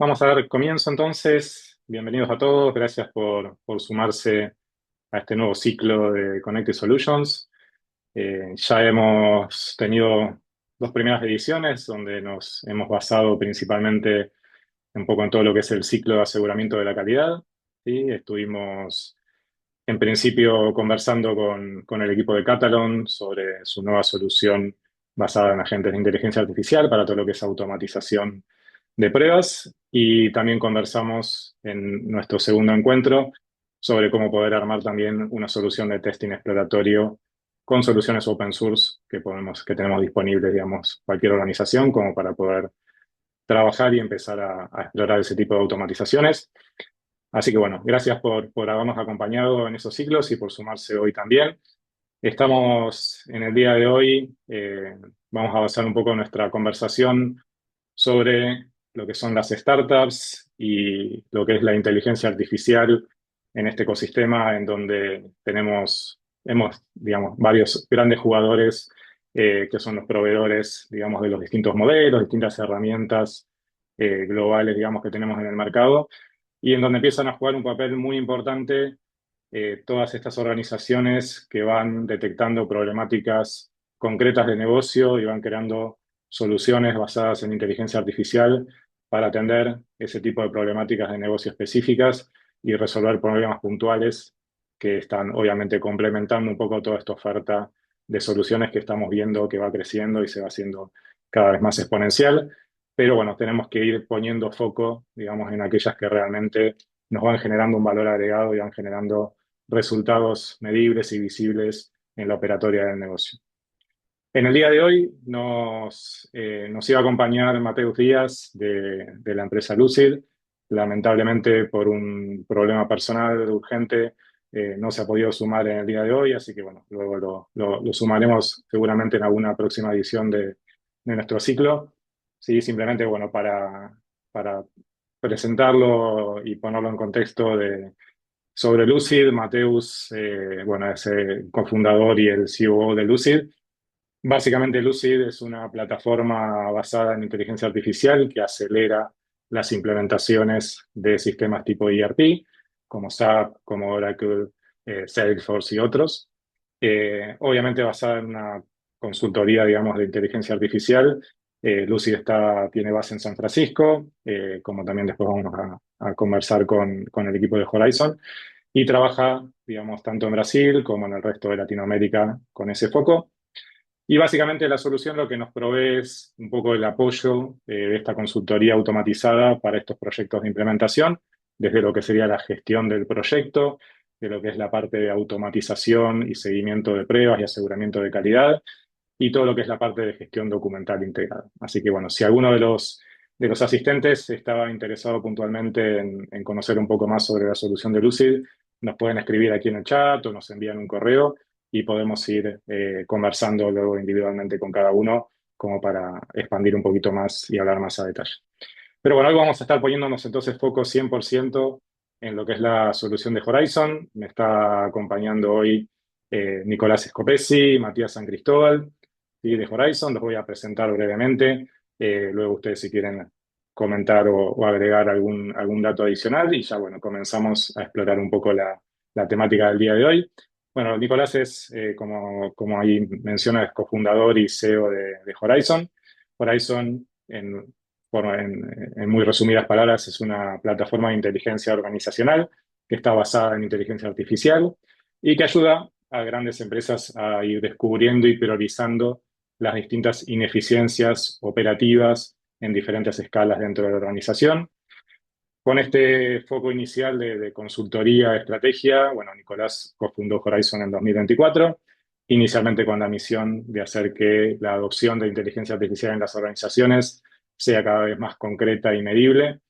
Vamos a dar comienzo entonces. Bienvenidos a todos. Gracias por sumarse a este nuevo ciclo de Connected Solutions. Ya hemos tenido dos primeras ediciones donde nos hemos basado principalmente un poco en todo lo que es el ciclo de aseguramiento de la calidad. ¿Sí? Estuvimos en principio conversando con el equipo de Catalon sobre su nueva solución basada en agentes de inteligencia artificial para todo lo que es automatización de pruebas, y también conversamos en nuestro segundo encuentro sobre cómo poder armar también una solución de testing exploratorio con soluciones open source que tenemos disponibles, digamos, cualquier organización como para poder trabajar y empezar a explorar ese tipo de automatizaciones. Así que bueno, gracias por habernos acompañado en esos ciclos y por sumarse hoy también. Estamos en el día de hoy, vamos a basar un poco nuestra conversación sobre lo que son las startups y lo que es la inteligencia artificial en este ecosistema en donde digamos, varios grandes jugadores que son los proveedores, digamos, de los distintos modelos, distintas herramientas globales, digamos, que tenemos en el mercado y en donde empiezan a jugar un papel muy importante todas estas organizaciones que van detectando problemáticas concretas de negocio y van creando soluciones basadas en inteligencia artificial para atender ese tipo de problemáticas de negocio específicas y resolver problemas puntuales que están obviamente complementando un poco toda esta oferta de soluciones que estamos viendo que va creciendo y se va haciendo cada vez más exponencial. Pero bueno, tenemos que ir poniendo foco, digamos, en aquellas que realmente nos van generando un valor agregado y van generando resultados medibles y visibles en la operatoria del negocio. En el día de hoy nos iba a acompañar Mateus Díaz de la empresa Lucid. Lamentablemente, por un problema personal urgente, no se ha podido sumar en el día de hoy, así que bueno, luego lo sumaremos seguramente en alguna próxima edición de nuestro ciclo. Sí, simplemente bueno, para presentarlo y ponerlo en contexto sobre Lucid. Mateus, bueno, es el cofundador y el COO de Lucid. Básicamente, Lucid es una plataforma basada en inteligencia artificial que acelera las implementaciones de sistemas tipo ERP, como SAP, como Oracle, Salesforce y otros. Obviamente basada en una consultoría, digamos, de inteligencia artificial. Lucid tiene base en San Francisco, como también después vamos a conversar con el equipo de Horizon, y trabaja, digamos, tanto en Brasil como en el resto de Latinoamérica con ese foco. Y básicamente la solución lo que nos provee es un poco el apoyo de esta consultoría automatizada para estos proyectos de implementación, desde lo que sería la gestión del proyecto, de lo que es la parte de automatización y seguimiento de pruebas y aseguramiento de calidad, y todo lo que es la parte de gestión documental integrada. Así que bueno, si alguno de los asistentes estaba interesado puntualmente en conocer un poco más sobre la solución de Lucid, nos pueden escribir aquí en el chat o nos envían un correo y podemos ir conversando luego individualmente con cada uno como para expandir un poquito más y hablar más a detalle. Pero bueno, hoy vamos a estar poniéndonos entonces foco 100% en lo que es la solución de Horizon. Me está acompañando hoy Nicolás Scopesi, Matías San Cristóbal, y de Horizon. Los voy a presentar brevemente. Luego ustedes si quieren comentar o agregar algún dato adicional y ya bueno, comenzamos a explorar un poco la temática del día de hoy. Bueno, Nicolás es, como ahí menciona, es cofundador y CEO de Horizon. Horizon, en muy resumidas palabras, es una plataforma de inteligencia organizacional que está basada en inteligencia artificial y que ayuda a grandes empresas a ir descubriendo y priorizando las distintas ineficiencias operativas en diferentes escalas dentro de la organización. Con este foco inicial de consultoría, estrategia, bueno, Nicolás cofundó Horizon en 2024, inicialmente con la misión de hacer que la adopción de inteligencia artificial en las organizaciones sea cada vez más concreta y medible.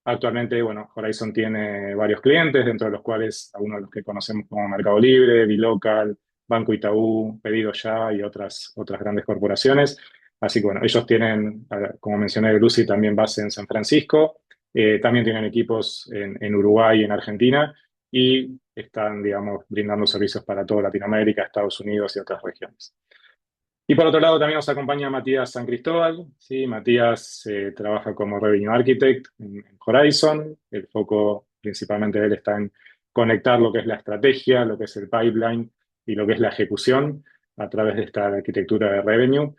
Actualmente, bueno, Horizon tiene varios clientes, dentro de los cuales algunos de los que conocemos como Mercado Libre, Bilocal, Banco Itaú, Pedido Ya y otras grandes corporaciones. Así que bueno, ellos tienen, como mencioné, Lucy también base en San Francisco, también tienen equipos en Uruguay y en Argentina y están, digamos, brindando servicios para toda Latinoamérica, Estados Unidos y otras regiones. Y por otro lado también nos acompaña Matías San Cristóbal, ¿sí? Matías trabaja como Revenue Architect en Horizon. El foco principalmente de él está en conectar lo que es la estrategia, lo que es el pipeline y lo que es la ejecución a través de esta arquitectura de Revenue.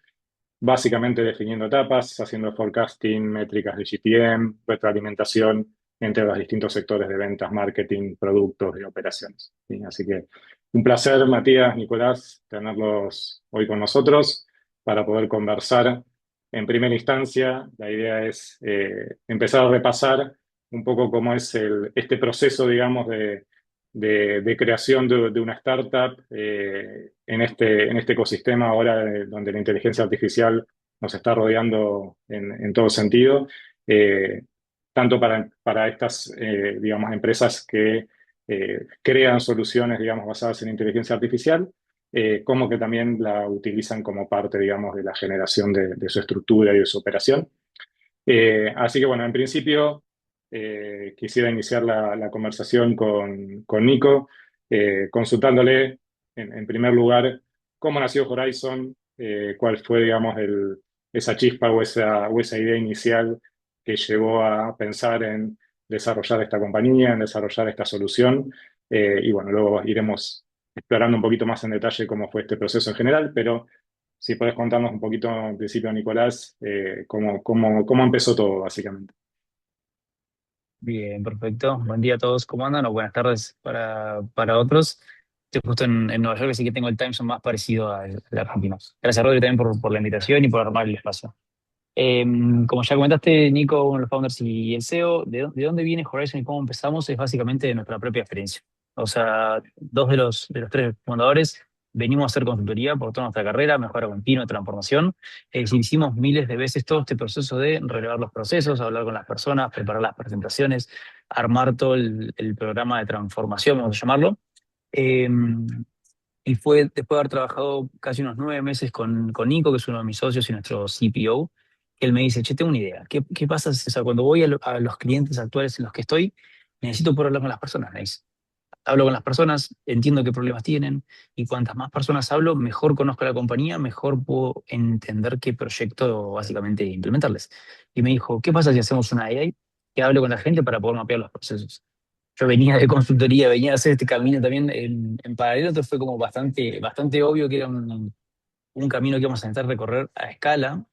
Básicamente definiendo etapas, haciendo forecasting, métricas de GTM, retroalimentación entre los distintos sectores de ventas, marketing, productos y operaciones. ¿Sí? Así que un placer, Matías, Nicolás, tenerlos hoy con nosotros para poder conversar. En primera instancia, la idea es empezar a repasar un poco cómo es este proceso, digamos, de creación de una startup en este ecosistema ahora donde la inteligencia artificial nos está rodeando en todo sentido, eh, tanto para estas, digamos, empresas que crean soluciones, digamos, basadas en inteligencia artificial, como que también la utilizan como parte, digamos, de la generación de su estructura y de su operación. Así que bueno, en principio quisiera iniciar la conversación con Nico, consultándole en primer lugar cómo nació Horizon, cuál fue, digamos, esa chispa o esa idea inicial que llevó a pensar en desarrollar esta compañía, en desarrollar esta solución. Y bueno, luego iremos explorando un poquito más en detalle cómo fue este proceso en general, pero si podés contarnos un poquito en principio, Nicolás, cómo empezó todo, básicamente. Bien, perfecto. Buen día a todos. ¿Cómo andan? O buenas tardes para otros. Estoy justo en Nueva York, así que tengo el time zone más parecido al argentino. Gracias, Rodri, también por la invitación y por armar el espacio. Eh, Como ya comentaste, Nico, uno de los founders y el CEO, de dónde viene Horizon y cómo empezamos es básicamente de nuestra propia experiencia. O sea, dos de los tres fundadores venimos a hacer consultoría por toda nuestra carrera, mejora continua, transformación. Es decir, hicimos miles de veces todo este proceso de relevar los procesos, hablar con las personas, preparar las presentaciones, armar todo el programa de transformación, vamos a llamarlo. Eh, y fue después de haber trabajado casi unos 9 meses con Nico, que es uno de mis socios y nuestro CPO, que él me dice, che, tengo una idea. ¿Qué pasa? O sea, cuando voy a los clientes actuales en los que estoy, necesito poder hablar con las personas. Me dice. Hablo con las personas, entiendo qué problemas tienen, y cuantas más personas hablo, mejor conozco a la compañía, mejor puedo entender qué proyecto básicamente implementarles. Y me dijo, ¿qué pasa si hacemos una AI que hable con la gente para poder mapear los procesos? Yo venía de consultoría, venía a hacer este camino también en paralelo, entonces fue como bastante obvio que era un camino que íbamos a intentar recorrer a escala.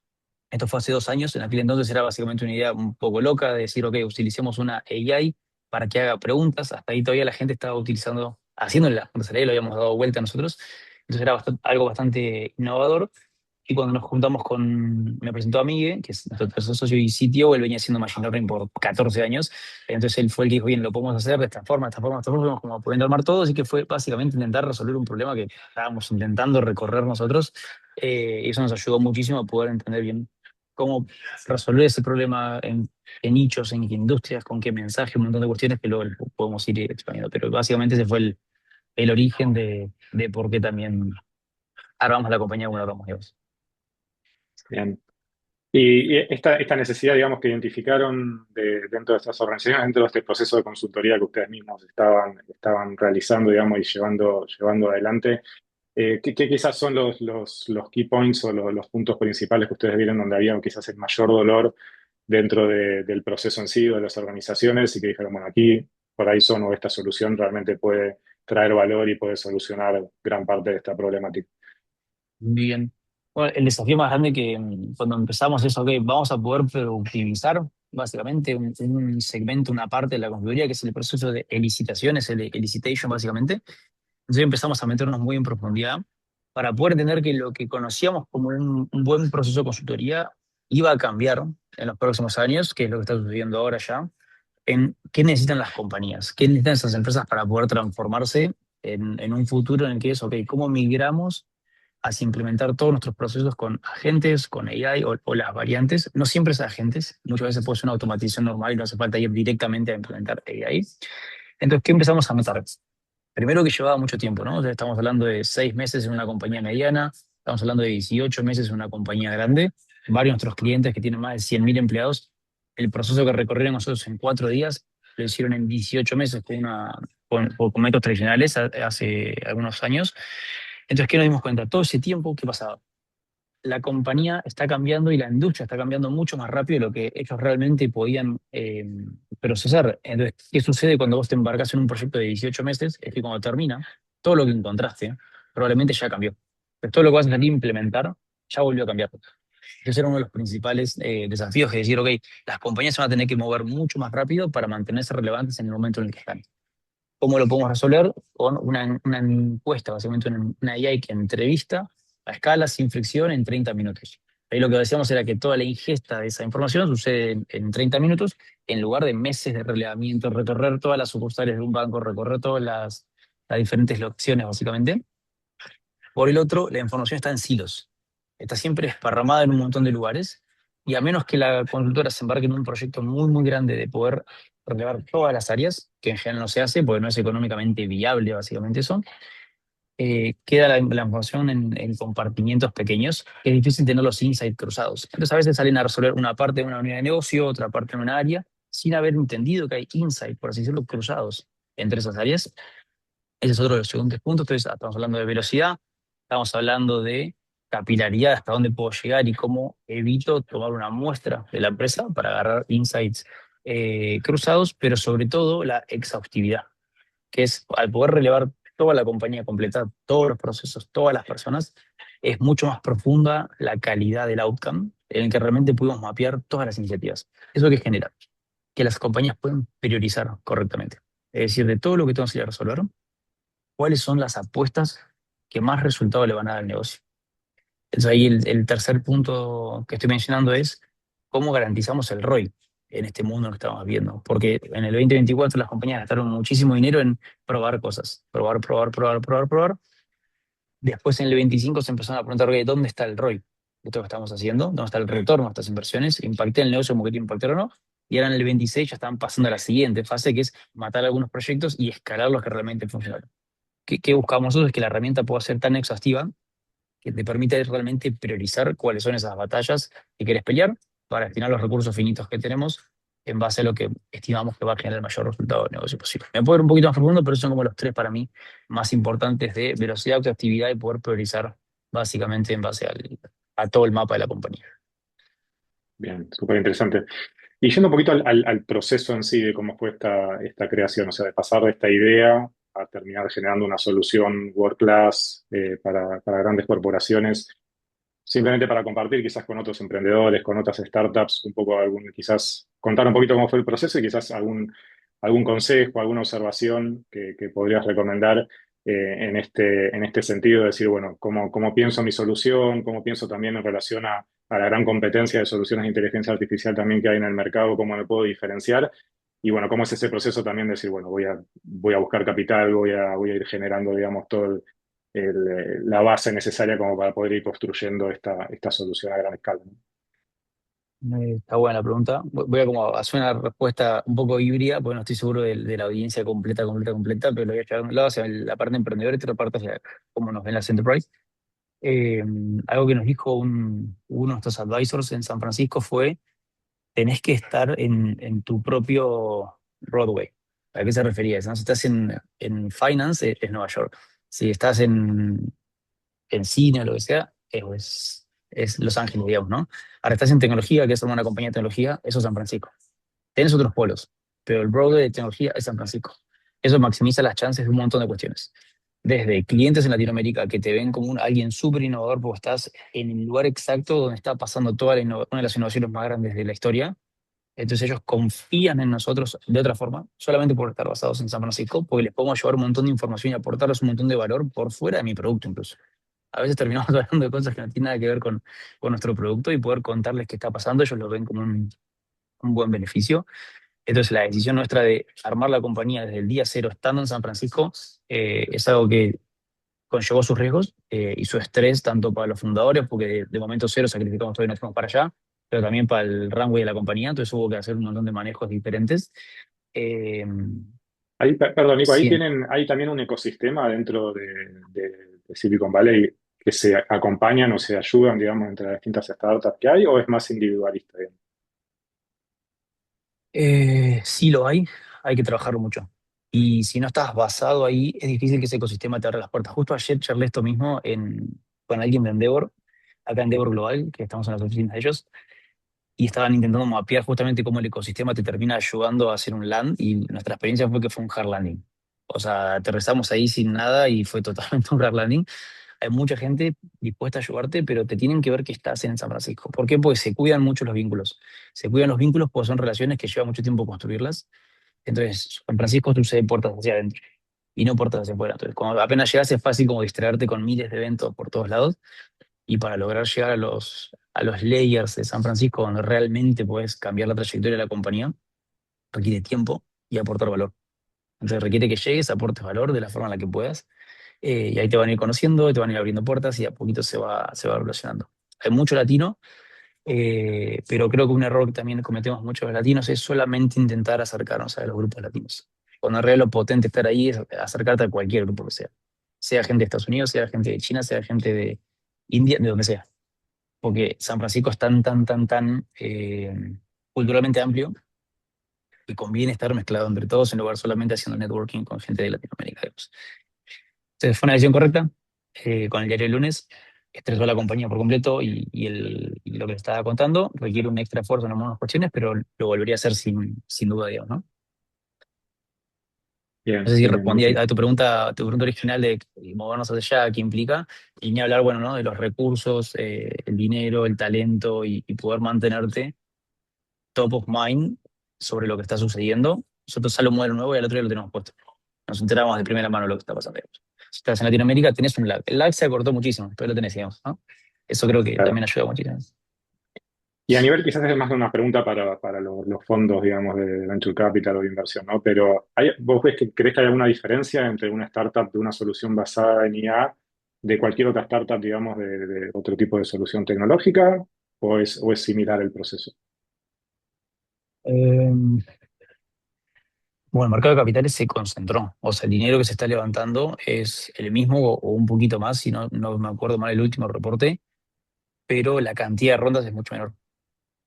Esto fue hace 2 años, en aquel entonces era básicamente una idea un poco loca de decir, ok, utilicemos una AI para que haga preguntas, hasta ahí todavía la gente estaba utilizando, haciéndole las preguntas a la AI, lo habíamos dado vuelta nosotros, entonces era algo bastante innovador. Y cuando nos juntamos me presentó a Miguel, que es nuestro tercer socio y CTO, él venía haciendo Machine Learning por 14 años, entonces él fue el que dijo, bien, lo podemos hacer de esta forma, fuimos como pudiendo armar todo, así que fue básicamente intentar resolver un problema que estábamos intentando recorrer nosotros, y eso nos ayudó muchísimo a poder entender bien cómo resolver ese problema en nichos, en qué industrias, con qué mensaje, un montón de cuestiones que luego podemos ir expandiendo, pero básicamente ese fue el origen de por qué también armamos la compañía como la armamos. Bien. Y esta necesidad, digamos, que identificaron dentro de estas organizaciones, dentro de este proceso de consultoría que ustedes mismos estaban realizando, digamos, y llevando adelante, ¿qué quizás son los key points o los puntos principales que ustedes vieron donde había quizás el mayor dolor dentro del proceso en sí o de las organizaciones y que dijeron, bueno, aquí por ahí son o esta solución realmente puede traer valor y puede solucionar gran parte de esta problemática? Bien. Bueno, el desafío más grande que cuando empezamos es, ok, vamos a poder productivizar básicamente un segmento, una parte de la consultoría, que es el proceso de elicitación, es el elicitation básicamente. Entonces empezamos a meternos muy en profundidad para poder entender que lo que conocíamos como un buen proceso de consultoría iba a cambiar en los próximos años, que es lo que está sucediendo ahora ya, en qué necesitan las compañías, qué necesitan esas empresas para poder transformarse en un futuro en el que es, ok, ¿cómo migramos hacia implementar todos nuestros procesos con agentes, con AI o las variantes? No siempre es agentes, muchas veces puede ser una automatización normal y no hace falta ir directamente a implementar AI. Entonces, ¿qué empezamos a notar? Primero que llevaba mucho tiempo, ¿no? O sea, estamos hablando de 6 meses en una compañía mediana, estamos hablando de 18 meses en una compañía grande, varios de nuestros clientes que tienen más de 100.000 empleados, el proceso que recorrieron nosotros en 4 días lo hicieron en 18 meses con métodos tradicionales hace algunos años. Entonces, ¿qué nos dimos cuenta? Todo ese tiempo, ¿qué pasaba? la compañía está cambiando y la industria está cambiando mucho más rápido de lo que ellos realmente podían procesar. Entonces, ¿qué sucede cuando vos te embarcas en un proyecto de 18 meses? Es que cuando termina, todo lo que encontraste probablemente ya cambió. Pues todo lo que vas a salir a implementar ya volvió a cambiar. Ese era uno de los principales desafíos, que decir, ok, las compañías se van a tener que mover mucho más rápido para mantenerse relevantes en el momento en el que están. ¿Cómo lo podemos resolver? Con una encuesta, básicamente una AI que entrevista a escala sin fricción en 30 minutos. Ahí lo que decíamos era que toda la ingesta de esa información sucede en 30 minutos, en lugar de meses de relevamiento, recorrer todas las sucursales de un banco, recorrer todas las diferentes opciones, básicamente. Por el otro, la información está en silos. Está siempre esparramada en un montón de lugares, y a menos que la consultora se embarque en un proyecto muy, muy grande de poder relevar todas las áreas, que en general no se hace porque no es económicamente viable, básicamente eso, queda la información en compartimientos pequeños, que es difícil tener los insights cruzados. Entonces a veces salen a resolver una parte de una unidad de negocio, otra parte de una área, sin haber entendido que hay insights, por así decirlo, cruzados entre esas áreas. Ese es otro de los segundos puntos. Entonces, estamos hablando de velocidad, estamos hablando de capilaridad, hasta dónde puedo llegar y cómo evito tomar una muestra de la empresa para agarrar insights cruzados, pero sobre todo la exhaustividad, que es al poder relevar toda la compañía completa, todos los procesos, todas las personas, es mucho más profunda la calidad del outcome en el que realmente pudimos mapear todas las iniciativas. ¿Eso qué genera? Que las compañías pueden priorizar correctamente. Es decir, de todo lo que tengo que resolver, cuáles son las apuestas que más resultado le van a dar al negocio. Entonces ahí el tercer punto que estoy mencionando es cómo garantizamos el ROI en este mundo que estamos viendo. Porque en el 2024 las compañías gastaron muchísimo dinero en probar cosas, probar, probar, probar, probar, probar. Después en el 25 se empezaron a preguntar, "Ok, ¿dónde está el ROI de esto que estamos haciendo? ¿Dónde está el retorno de estas inversiones? ¿Impacté en el negocio como que tiene que impactar o no?" Y ahora en el 26 ya están pasando a la siguiente fase, que es matar algunos proyectos y escalar los que realmente funcionaron. ¿Qué buscamos nosotros? Es que la herramienta pueda ser tan exhaustiva que te permita realmente priorizar cuáles son esas batallas que querés pelear para destinar los recursos finitos que tenemos en base a lo que estimamos que va a generar el mayor resultado de negocio posible. Me puedo ir un poquito más profundo, pero son como los tres para mí más importantes de velocidad, autoactividad y poder priorizar básicamente en base a todo el mapa de la compañía. Bien, súper interesante. Y yendo un poquito al proceso en sí de cómo fue esta creación, o sea, de pasar de esta idea a terminar generando una solución world class para grandes corporaciones, simplemente para compartir quizás con otros emprendedores, con otras startups, un poco quizás contar un poquito cómo fue el proceso y quizás algún consejo, alguna observación que podrías recomendar en este sentido, de decir, bueno, cómo pienso mi solución, cómo pienso también en relación a la gran competencia de soluciones de inteligencia artificial también que hay en el mercado, cómo me puedo diferenciar. Y bueno, cómo es ese proceso también de decir, bueno, voy a buscar capital, voy a ir generando, digamos, todo la base necesaria como para poder ir construyendo esta solución a gran escala, ¿no? Está buena la pregunta. Voy a como hacer una respuesta un poco híbrida, porque no estoy seguro de la audiencia completa, completa, completa, pero lo voy a llevar de un lado hacia la parte emprendedora y otra parte hacia cómo nos ven las enterprise. Eh, Algo que nos dijo uno de nuestros advisors en San Francisco fue: tenés que estar en tu propio Broadway. ¿A qué se refería eso, no? Si estás en finance, es Nueva York. Si estás en cine o lo que sea, es Los Ángeles, digamos, ¿no? Ahora estás en tecnología, que es una compañía de tecnología, eso es San Francisco. Tienes otros polos, pero el Broadway de tecnología es San Francisco. Eso maximiza las chances de un montón de cuestiones. Desde clientes en Latinoamérica que te ven como alguien súper innovador porque estás en el lugar exacto donde está pasando una de las innovaciones más grandes de la historia. Entonces ellos confían en nosotros de otra forma, solamente por estar basados en San Francisco, porque les podemos llevar un montón de información y aportarles un montón de valor por fuera de mi producto incluso. A veces terminamos hablando de cosas que no tienen nada que ver con nuestro producto, y poder contarles qué está pasando, ellos lo ven como un buen beneficio. Entonces, la decisión nuestra de armar la compañía desde el día cero, estando en San Francisco, es algo que conllevó sus riesgos y su estrés, tanto para los fundadores, porque de momento cero sacrificamos todo y nos fuimos para allá, pero también para el runway de la compañía. Entonces, hubo que hacer un montón de manejos diferentes. Eh, Ahí, perdón, Nico, ahí sí, hay también un ecosistema dentro de Silicon Valley que se acompañan o se ayudan, digamos, entre las distintas startups que hay, o es más individualista, digamos. sí lo hay que trabajarlo mucho. Y si no estás basado ahí, es difícil que ese ecosistema te abra las puertas. Justo ayer charlé esto mismo con alguien de Endeavor, acá en Endeavor Global, que estamos en las oficinas de ellos, y estaban intentando mapear justamente cómo el ecosistema te termina ayudando a hacer un land, y nuestra experiencia fue que fue un hard landing. O sea, aterrizamos ahí sin nada y fue totalmente un hard landing. Hay mucha gente dispuesta a ayudarte, pero te tienen que ver que estás en San Francisco. ¿Por qué? Porque se cuidan mucho los vínculos. Se cuidan los vínculos porque son relaciones que lleva mucho tiempo construirlas. Entonces, San Francisco sucede puertas hacia adentro y no puertas hacia afuera. Entonces, cuando apenas llegas es fácil como distraerte con miles de eventos por todos lados, y para lograr llegar a los layers de San Francisco donde realmente puedes cambiar la trayectoria de la compañía, requiere tiempo y aportar valor. Entonces requiere que llegues, aportes valor de la forma en la que puedas, y ahí te van a ir conociendo, te van a ir abriendo puertas y a poquito se va evolucionando. Hay mucho latino, pero creo que un error que también cometemos muchos los latinos es solamente intentar acercarnos a los grupos latinos. Cuando en realidad lo potente estar ahí es acercarte a cualquier grupo que sea. Sea gente de Estados Unidos, sea gente de China, sea gente de India, de donde sea. Porque San Francisco es tan culturalmente amplio que conviene estar mezclado entre todos en lugar solamente haciendo networking con gente de Latinoamérica, digamos. Entonces fue una decisión correcta. Con el diario del lunes estresó a la compañía por completo, y lo que le estaba contando requiere un extra esfuerzo en algunas cuestiones, pero lo volvería a hacer sin duda, digamos, ¿no? No Bien, sé si bien, respondí buenísimo. a tu pregunta original de movernos hacia allá, qué implica, y ni hablar, bueno, ¿no? De los recursos, el dinero, el talento, y poder mantenerte top of mind sobre lo que está sucediendo. Nosotros sale un modelo nuevo y al otro día lo tenemos puesto. Nos enteramos de primera mano de lo que está pasando, digamos. Si estás en Latinoamérica, tenés un lag. El lag se acortó muchísimo, pero lo tenés, digamos, ¿no? Eso creo que Claro. también ayuda muchísimo. Y a nivel, quizás es más de una pregunta para los fondos, digamos, de venture capital o de inversión, ¿no? Pero ¿vos crees que hay alguna diferencia entre una startup de una solución basada en IA de cualquier otra startup, digamos, de otro tipo de solución tecnológica? O es similar el proceso? Eh, bueno, el mercado de capitales se concentró. O sea, el dinero que se está levantando es el mismo o un poquito más, si no me acuerdo mal el último reporte, pero la cantidad de rondas es mucho menor.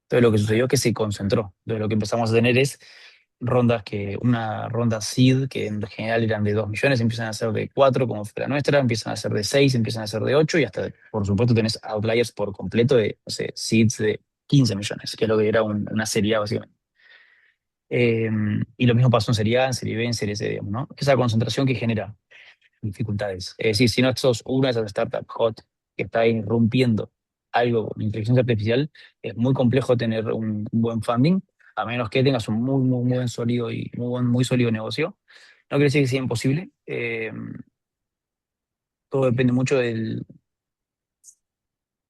Entonces lo que sucedió es que se concentró. Entonces lo que empezamos a tener es una ronda seed que en general eran de 2 millones, empiezan a ser de 4 como fue la nuestra, empiezan a ser de 6, empiezan a ser de 8, y hasta, por supuesto, tenés outliers por completo de, no sé, seeds de 15 millones, que es lo que era una serie A básicamente. Eh, y lo mismo pasó en serie A, en serie B, en serie C, digamos, ¿no? Esa concentración que genera dificultades. Es decir, si no sos una de esas startups hot que está irrumpiendo algo con inteligencia artificial, es muy complejo tener un buen funding, a menos que tengas un muy buen sólido y muy sólido negocio. No quiere decir que sea imposible. Todo depende mucho de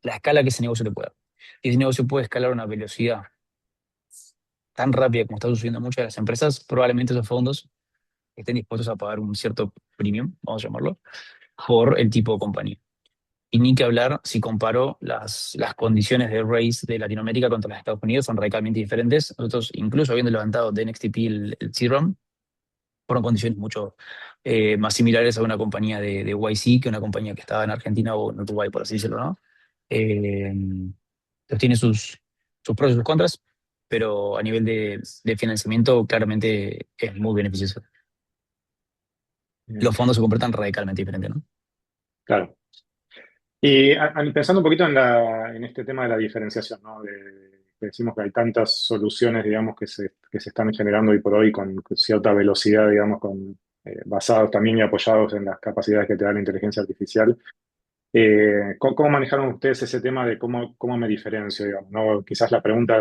la escala que ese negocio te pueda dar. Si ese negocio puede escalar a una velocidad tan rápida como está sucediendo en muchas de las empresas, probablemente esos fondos estén dispuestos a pagar un cierto premium, vamos a llamarlo, por el tipo de compañía. Y ni que hablar si comparo las condiciones de raise de Latinoamérica contra las de Estados Unidos, son radicalmente diferentes. Nosotros, incluso habiendo levantado de NXTP el C-Round, fueron condiciones mucho más similares a una compañía de YC que una compañía que estaba en Argentina o en Uruguay, por así decirlo, ¿no? Entonces tiene sus pros y sus contras, pero a nivel de financiamiento claramente es muy beneficioso. Bien, Los fondos se comportan radicalmente diferente, ¿no? claro. Y pensando un poquito en este tema de la diferenciación, ¿no? Que decimos que hay tantas soluciones, digamos, que se están generando hoy por hoy con cierta velocidad, digamos, basados también y apoyados en las capacidades que te da la inteligencia artificial. ¿Cómo manejaron ustedes ese tema de cómo me diferencio, digamos, ¿no? Quizás la pregunta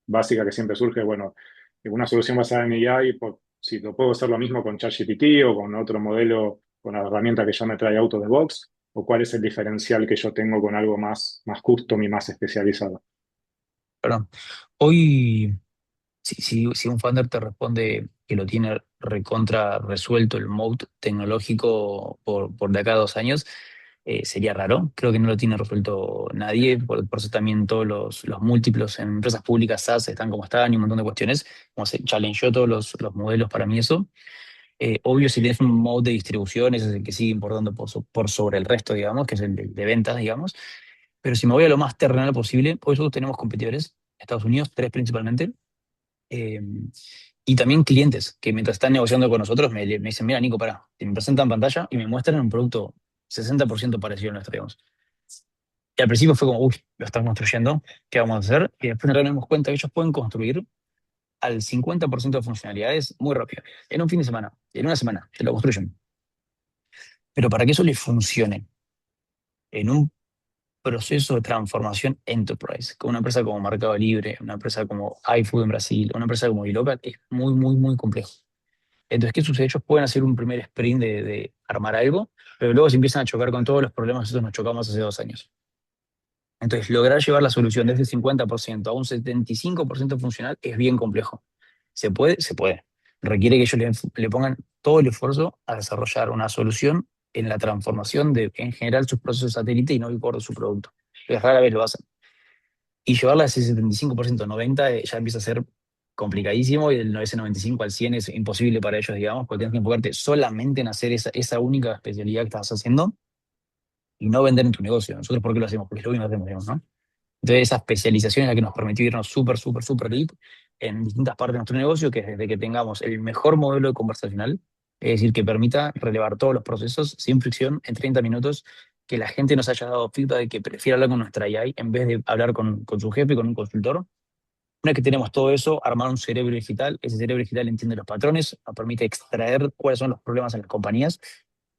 básica que siempre surge, bueno, una solución basada en AI, si lo puedo hacer lo mismo con ChatGPT o con otro modelo, con la herramienta que ya me trae auto de box, o cuál es el diferencial que yo tengo con algo más custom y más especializado. Perdón. Hoy, si un founder te responde que lo tiene recontra resuelto el moat tecnológico por de acá a 2 años, sería raro. Creo que no lo tiene resuelto nadie. Por eso también todos los múltiplos en empresas públicas SaaS están como están, y un montón de cuestiones, como se challengeó todos los modelos para mí eso. Obvio, si tienes un modo de distribución, ese es el que sigue importando por sobre el resto, digamos, que es el de ventas, digamos. Pero si me voy a lo más terrenal posible, hoy nosotros tenemos competidores, Estados Unidos, tres principalmente, eh, y también clientes que mientras están negociando con nosotros me dicen, mira, Nico, pará, te me presentan pantalla y me muestran un producto 60% parecido al nuestro, digamos. Y al principio fue como, uy, lo están construyendo, ¿qué vamos a hacer? Y después nos dimos cuenta que ellos pueden construir al 50% de funcionalidades muy rápido. En un fin de semana, en una semana, te lo construyen. Pero para que eso les funcione en un proceso de transformación enterprise, con una empresa como Mercado Libre, una empresa como iFood en Brasil, una empresa como iLocal, es muy, muy, muy complejo. Entonces, ¿qué sucede? Ellos pueden hacer un primer sprint de armar algo, pero luego se empiezan a chocar con todos los problemas que nosotros nos chocamos hace 2 años. Entonces, lograr llevar la solución desde el 50% a un 75% funcional es bien complejo. ¿Se puede? Se puede. Requiere que ellos le pongan todo el esfuerzo a desarrollar una solución en la transformación de, en general, sus procesos satélite y no el core de su producto. Pero rara vez lo hacen. Y llevarla a ese 75%, 90% ya empieza a ser complicadísimo y ese 95 al 100 es imposible para ellos, digamos, porque tienes que enfocarte solamente en hacer esa única especialidad que estás haciendo y no vender en tu negocio. Nosotros, ¿por qué lo hacemos? Porque es lo único que hacemos, digamos, ¿no? Entonces, esa especialización es la que nos permitió irnos súper, súper, súper deep en distintas partes de nuestro negocio, que es desde que tengamos el mejor modelo de conversacional, es decir, que permita relevar todos los procesos sin fricción en 30 minutos, que la gente nos haya dado feedback de que prefiere hablar con nuestra AI en vez de hablar con su jefe, con un consultor. Una vez que tenemos todo eso, armar un cerebro digital, ese cerebro digital entiende los patrones, nos permite extraer cuáles son los problemas en las compañías.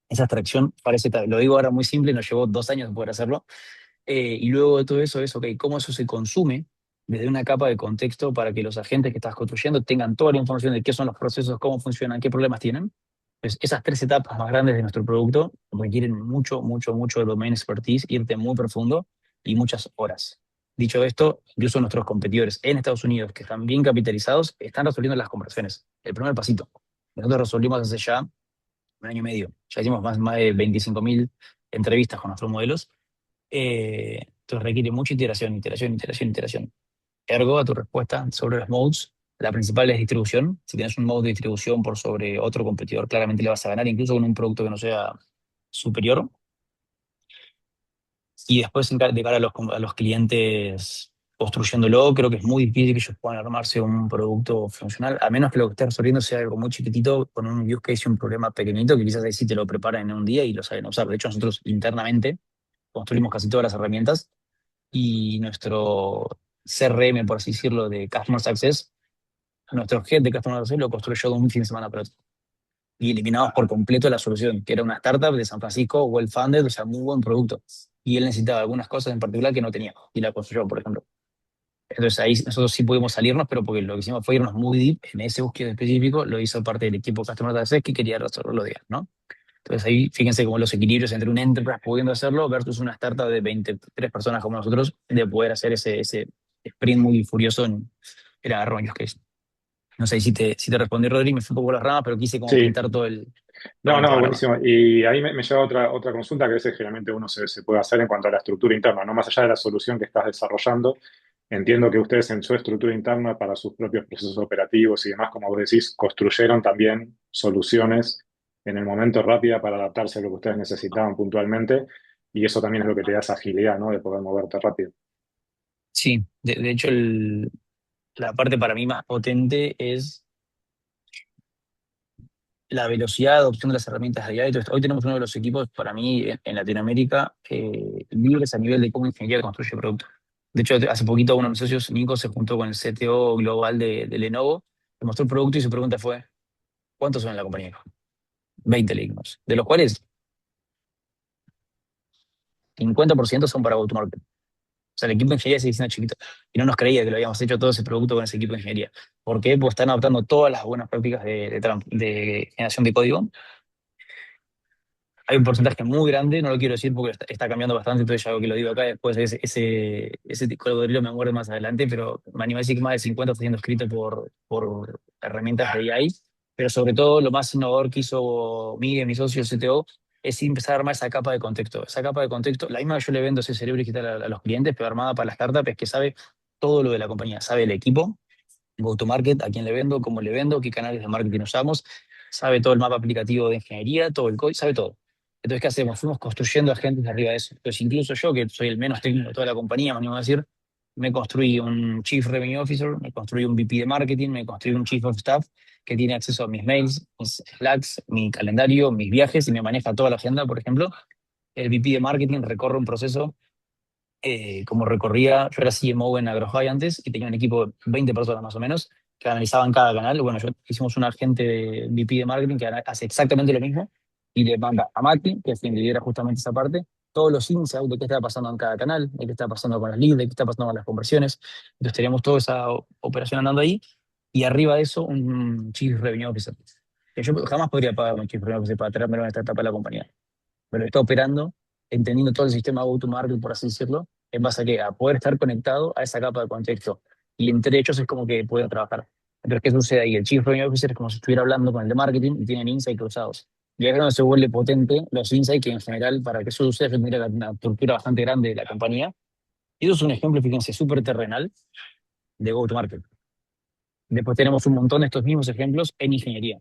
Esa abstracción parece, lo digo ahora muy simple, nos llevó 2 años de poder hacerlo, y luego de todo eso es, ok, ¿cómo eso se consume desde una capa de contexto para que los agentes que estás construyendo tengan toda la información de qué son los procesos, cómo funcionan, qué problemas tienen? Pues esas 3 etapas más grandes de nuestro producto requieren mucho, mucho, mucho de domain expertise, irte muy profundo y muchas horas. Dicho esto, incluso nuestros competidores en Estados Unidos, que están bien capitalizados, están resolviendo las conversiones. El primer pasito. Nosotros resolvimos hace ya 1 año y medio. Ya hicimos más de 25.000 entrevistas con nuestros modelos, entonces requiere mucha iteración, iteración, iteración, iteración. Ergo, a tu respuesta sobre los modes, la principal es distribución. Si tienes un mode de distribución por sobre otro competidor, claramente le vas a ganar, incluso con un producto que no sea superior. Y después, de cara a los clientes construyéndolo, creo que es muy difícil que ellos puedan armarse un producto funcional, a menos que lo que estés resolviendo sea algo muy chiquitito, con un use case y un problema pequeñito, que quizás ahí sí te lo preparan en un día y lo saben usar. De hecho, nosotros internamente construimos casi todas las herramientas y nuestro CRM, por así decirlo, de Customer Success, nuestro head de Customer Success lo construyó de un fin de semana para otro. Y eliminamos por completo la solución, que era una startup de San Francisco, well-funded, o sea, muy buen producto. Y él necesitaba algunas cosas en particular que no tenía, y la construyó, por ejemplo. Entonces ahí nosotros sí pudimos salirnos, pero porque lo que hicimos fue irnos muy deep en ese búsqueda específico, lo hizo parte del equipo Customer Success que quería resolver los días, ¿no? Entonces ahí fíjense como los equilibrios entre un enterprise pudiendo hacerlo versus una startup de 23 personas como nosotros de poder hacer ese sprint muy furioso era rollos que es. No sé si te respondí, Rodri, me fui un poco por las ramas, pero quise como Sí, pintar todo no, el no, panorama. buenísimo. Y ahí me lleva otra consulta que a veces generalmente uno se puede hacer en cuanto a la estructura interna, no más allá de la solución que estás desarrollando. Entiendo que ustedes en su estructura interna para sus propios procesos operativos y demás, como vos decís, construyeron también soluciones en el momento rápida para adaptarse a lo que ustedes necesitaban puntualmente. Y eso también es lo que te da esa agilidad, ¿no? De poder moverte rápido. Sí, de hecho la parte para mí más potente es la velocidad de adopción de las herramientas de AI. Entonces, hoy tenemos uno de los equipos, para mí, en Latinoamérica, líderes a nivel de cómo ingeniería construye producto. De hecho, hace poquito uno de mis socios, Nico, se juntó con el CTO global de Lenovo, le mostró el producto y su pregunta fue, ¿cuántos son en la compañía? 20 le dijimos, de los cuales 50% son para go-to-market. O sea, el equipo de ingeniería sigue siendo chiquito. Y no nos creía que lo habíamos hecho todo ese producto con ese equipo de ingeniería. ¿Por qué? Porque están adoptando todas las buenas prácticas de generación de código. Hay un porcentaje muy grande, no lo quiero decir porque está cambiando bastante, entonces ya algo que lo digo acá, después ese cocodrilo me muerde más adelante, pero me animo a decir que más del 50 está siendo escrito por herramientas de AI, pero sobre todo lo más innovador que hizo Miguel, mi socio CTO, es empezar a armar esa capa de contexto. Esa capa de contexto, la misma que yo le vendo ese cerebro digital a los clientes, pero armada para la startup, es que sabe todo lo de la compañía, sabe el equipo, go-to-market, a quién le vendo, qué canales de marketing usamos, sabe todo el mapa aplicativo de ingeniería, todo el código, sabe todo. Entonces, ¿qué hacemos? Fuimos construyendo agentes arriba de eso. Entonces, incluso yo, que soy el menos técnico de toda la compañía, me animo a decir, me construí un Chief Revenue Officer, me construí un VP de Marketing, me construí un Chief of Staff que tiene acceso a mis mails, mis Slacks, mi calendario, mis viajes y me maneja toda la agenda, por ejemplo. El VP de Marketing recorre un proceso como recorría, yo era CMO en AgroHi antes y tenía un equipo de 20 personas más o menos que analizaban cada canal. Bueno, yo hicimos un agente de VP de marketing que hace exactamente lo mismo y le manda a Mati, que es quien lidera justamente esa parte, todos los insights de qué está pasando en cada canal, de qué está pasando con las leads, de qué está pasando con las conversiones. Entonces teníamos toda esa operación andando ahí y arriba de eso un Chief Revenue Officer. Que yo jamás podría pagar un Chief Revenue Officer para traérmelo en esta etapa de la compañía, pero está operando, entendiendo todo el sistema go-to-market, por así decirlo, en base a que a poder estar conectado a esa capa de contexto. Y entre ellos es como que pueden trabajar. Entonces, ¿qué sucede ahí? El Chief Revenue Officer es como si estuviera hablando con el de marketing y tienen insights cruzados. Y ahí es donde se vuelve potente los insights que en general, para que eso suceda, tendría una estructura bastante grande de la compañía. Y eso es un ejemplo, fíjense, súper terrenal de go-to-market. Después tenemos un montón de estos mismos ejemplos en ingeniería,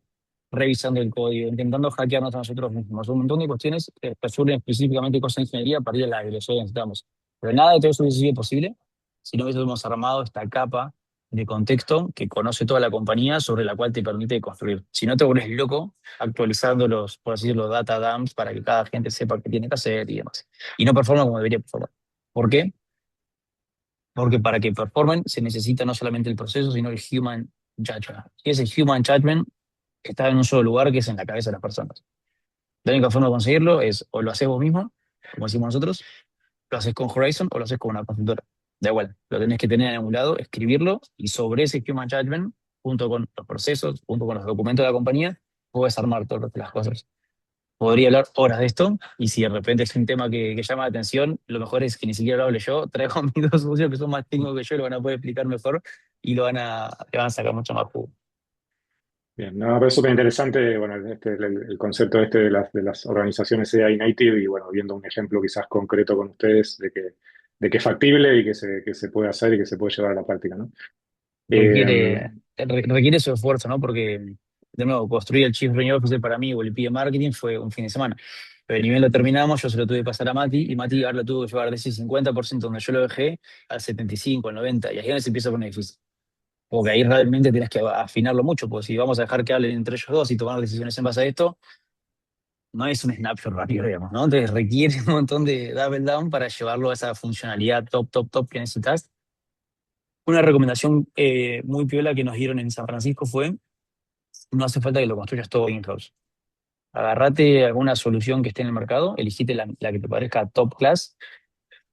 revisando el código, intentando hackearnos a nosotros mismos. Un montón de cuestiones que resuelven específicamente cosas de ingeniería a partir de la agresiones que necesitamos. Pero nada de todo eso hubiese sido posible si no hubiésemos armado esta capa de contexto que conoce toda la compañía sobre la cual te permite construir. Si no te vuelves loco actualizando los, por así decirlo, data dumps para que cada gente sepa qué tiene que hacer y demás. Y no performa como debería performar. ¿Por qué? Porque para que performen se necesita no solamente el proceso, sino el human judgment. Y ese human judgment está en un solo lugar, que es en la cabeza de las personas. La única forma de conseguirlo es o lo haces vos mismo, como decimos nosotros, lo haces con Horizon o lo haces con una consultora. Da igual, lo tenés que tener en un lado, escribirlo, y sobre ese human judgment, junto con los procesos, junto con los documentos de la compañía, puedes armar todas las cosas. Podría hablar horas de esto, y si de repente es un tema que llama la atención, lo mejor es que ni siquiera lo hable yo, traigo a mis dos socios que son más técnicos que yo, lo van a poder explicar mejor y le van a sacar mucho más jugo. Bien, no, pero es súper interesante, bueno, el concepto este de las organizaciones AI native y bueno, viendo un ejemplo quizás concreto con ustedes de que es factible y que se puede hacer y que se puede llevar a la práctica, ¿no? Eh, Requiere su esfuerzo, ¿no? Porque, de nuevo, construir el Chief Revenue Officer para mí o el VP de marketing fue un fin de semana. Pero ni bien lo terminamos, yo se lo tuve que pasar a Mati, y Mati ahora lo tuvo que llevar de ese 50% donde yo lo dejé al 75, al 90, y ahí es donde se empieza a poner difícil. Porque ahí realmente tienes que afinarlo mucho, porque si vamos a dejar que hablen entre ellos dos y tomar decisiones en base a esto, no es un snapshot rápido, digamos, ¿no? Entonces requiere un montón de double down para llevarlo a esa funcionalidad top, top, top que necesitas. Una recomendación muy piola que nos dieron en San Francisco fue: no hace falta que lo construyas todo in-house. Agarrate alguna solución que esté en el mercado, elegite la que te parezca top class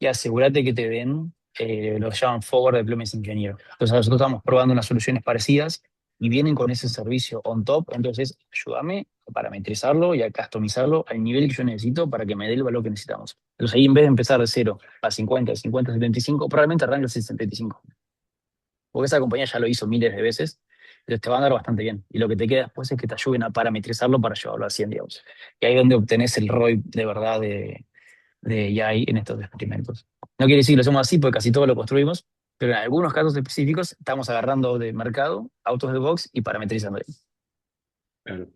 y asegúrate que te den lo que llaman Forward Deployment Engineer. Entonces nosotros estamos probando unas soluciones parecidas y vienen con ese servicio on top. Entonces ayúdame a parametrizarlo y a customizarlo al nivel que yo necesito para que me dé el valor que necesitamos. Entonces ahí, en vez de empezar de 0 a 50, 50, 75, probablemente arranques el 75, porque esa compañía ya lo hizo miles de veces, entonces te van a dar bastante bien. Y lo que te queda después es que te ayuden a parametrizarlo para llevarlo a 100, digamos. Y ahí es donde obtenés el ROI de verdad de AI en estos experimentos. No quiere decir que lo hacemos así, porque casi todo lo construimos, pero en algunos casos específicos estamos agarrando de mercado autos de box y parametrizando ahí. claro.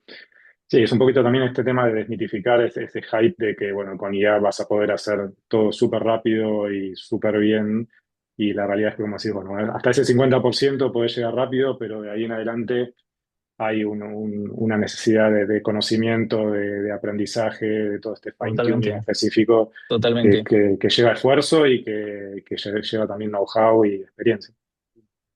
Sí, es un poquito también este tema de desmitificar ese hype de que, bueno, con IA vas a poder hacer todo súper rápido y súper bien. Y la realidad es que, como decís, bueno, hasta ese 50% podés llegar rápido, pero de ahí en adelante hay una necesidad de conocimiento, de aprendizaje, de todo este fine-tuning Totalmente, específico totalmente. que lleva esfuerzo y que lleva también know-how y experiencia.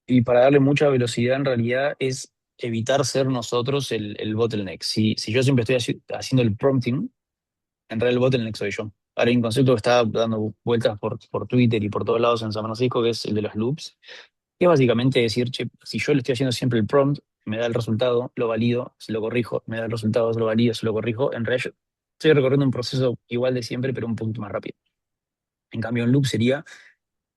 Y para darle mucha velocidad, en realidad, es evitar ser nosotros el bottleneck. Si yo siempre estoy haciendo el prompting, en realidad el bottleneck soy yo. Ahora hay un concepto que está dando vueltas por Twitter y por todos lados en San Francisco, que es el de los loops, que es básicamente decir, che, si yo le estoy haciendo siempre el prompt, me da el resultado, lo valido, se lo corrijo, me da el resultado, se lo valido, se lo corrijo, en realidad yo estoy recorriendo un proceso igual de siempre, pero un poquito más rápido. En cambio, un loop sería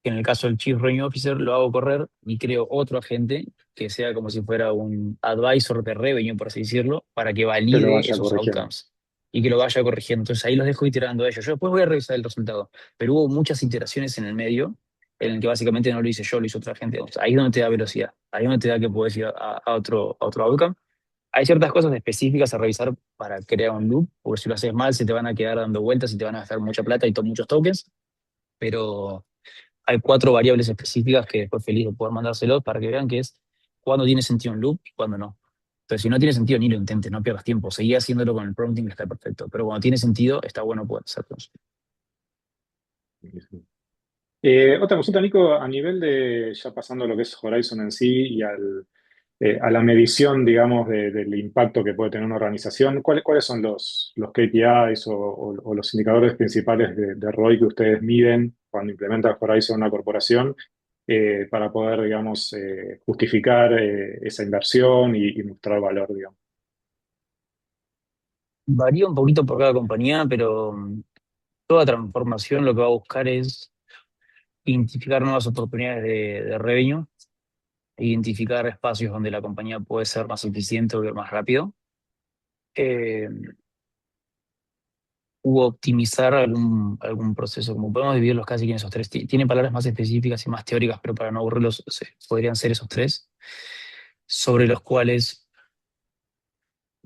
que en el caso del Chief Revenue Officer lo hago correr y creo otro agente que sea como si fuera un advisor de revenue, por así decirlo, para que Que lo valide vaya esos corrigiendo. outcomes y que lo vaya corrigiendo. Entonces ahí los dejo iterando a ellos. Yo después voy a revisar el resultado, pero hubo muchas iteraciones en el medio en el que básicamente no lo hice yo, lo hizo otra gente. O sea, ahí es donde te da velocidad, ahí es donde te da que puedes ir a otro outcome. Hay ciertas cosas específicas a revisar para crear un loop, porque si lo haces mal se te van a quedar dando vueltas y te van a gastar mucha plata y muchos tokens, pero hay cuatro variables específicas que después feliz de poder mandárselos para que vean que es cuándo tiene sentido un loop y cuándo no. Entonces, si no tiene sentido, ni lo intentes, no pierdas tiempo. Seguí haciéndolo con el prompting, que está perfecto. Pero cuando tiene sentido, está bueno poder hacerlo. Otra consulta, Nico, a nivel de, ya pasando a lo que es Horizon en sí y a la medición, digamos, del impacto que puede tener una organización, ¿cuáles son los KPIs o los indicadores principales de ROI que ustedes miden cuando implementan Horizon en una corporación para poder, digamos, justificar esa inversión y mostrar valor, digamos? Varía un poquito por cada compañía, pero toda transformación lo que va a buscar es identificar nuevas oportunidades de revenue, identificar espacios donde la compañía puede ser más eficiente o ir más rápido, eh, u optimizar algún proceso. Como podemos dividirlos casi que en esos tres. Tiene palabras más específicas y más teóricas, pero para no aburrirlos, podrían ser esos tres, sobre los cuales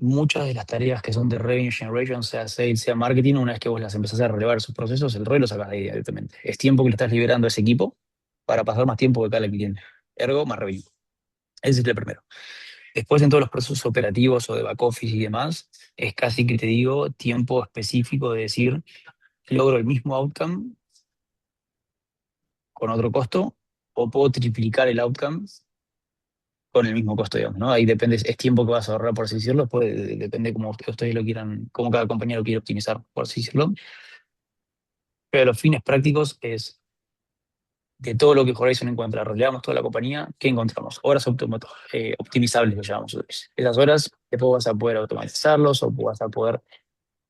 muchas de las tareas que son de revenue generation, sea sales, sea marketing, una vez que vos las empezás a relevar esos procesos, el ROI lo sacás de ahí directamente. Es tiempo que le estás liberando a ese equipo para pasar más tiempo de cada cliente. Ergo, más revenue. Ese es el primero. Después, en todos los procesos operativos o de back office y demás, es casi que te digo tiempo específico de decir, logro el mismo outcome con otro costo o puedo triplicar el outcome con el mismo costo, digamos, ¿no? Ahí depende, es tiempo que vas a ahorrar, por así decirlo, pues depende cómo ustedes lo quieran, cómo cada compañía lo quiere optimizar, por así decirlo. Pero los fines prácticos es de todo lo que Horizon encuentra, relevamos toda la compañía, ¿qué encontramos? Horas optimizables, lo llamamos. Esas horas después vas a poder automatizarlos o vas a poder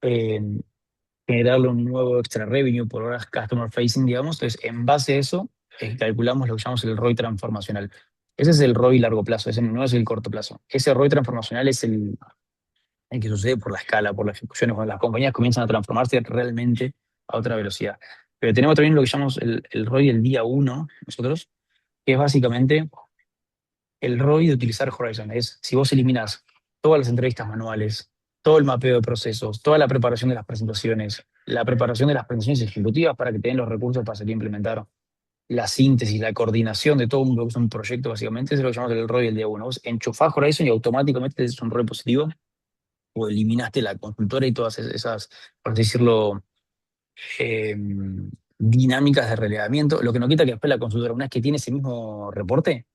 eh, generarle un nuevo extra revenue por horas customer facing, digamos. Entonces, en base a eso, calculamos lo que llamamos el ROI transformacional. Ese es el ROI largo plazo, ese no es el corto plazo. Ese ROI transformacional es el que sucede por la escala, por las ejecuciones, cuando las compañías comienzan a transformarse realmente a otra velocidad. Pero tenemos también lo que llamamos el ROI del día uno, nosotros, que es básicamente el ROI de utilizar Horizon. Es si vos eliminás todas las entrevistas manuales, todo el mapeo de procesos, toda la preparación de las presentaciones, la preparación de las presentaciones ejecutivas para que te den los recursos para salir a implementar, la síntesis, la coordinación de todo lo que es un proyecto, básicamente, es lo que llamamos el ROI del día uno. Vos enchufás Horizon y automáticamente es un ROI positivo o eliminaste la consultora y todas esas, por así decirlo, eh, dinámicas de relevamiento, lo que no quita que después la consultora, una vez que tiene ese mismo reporte,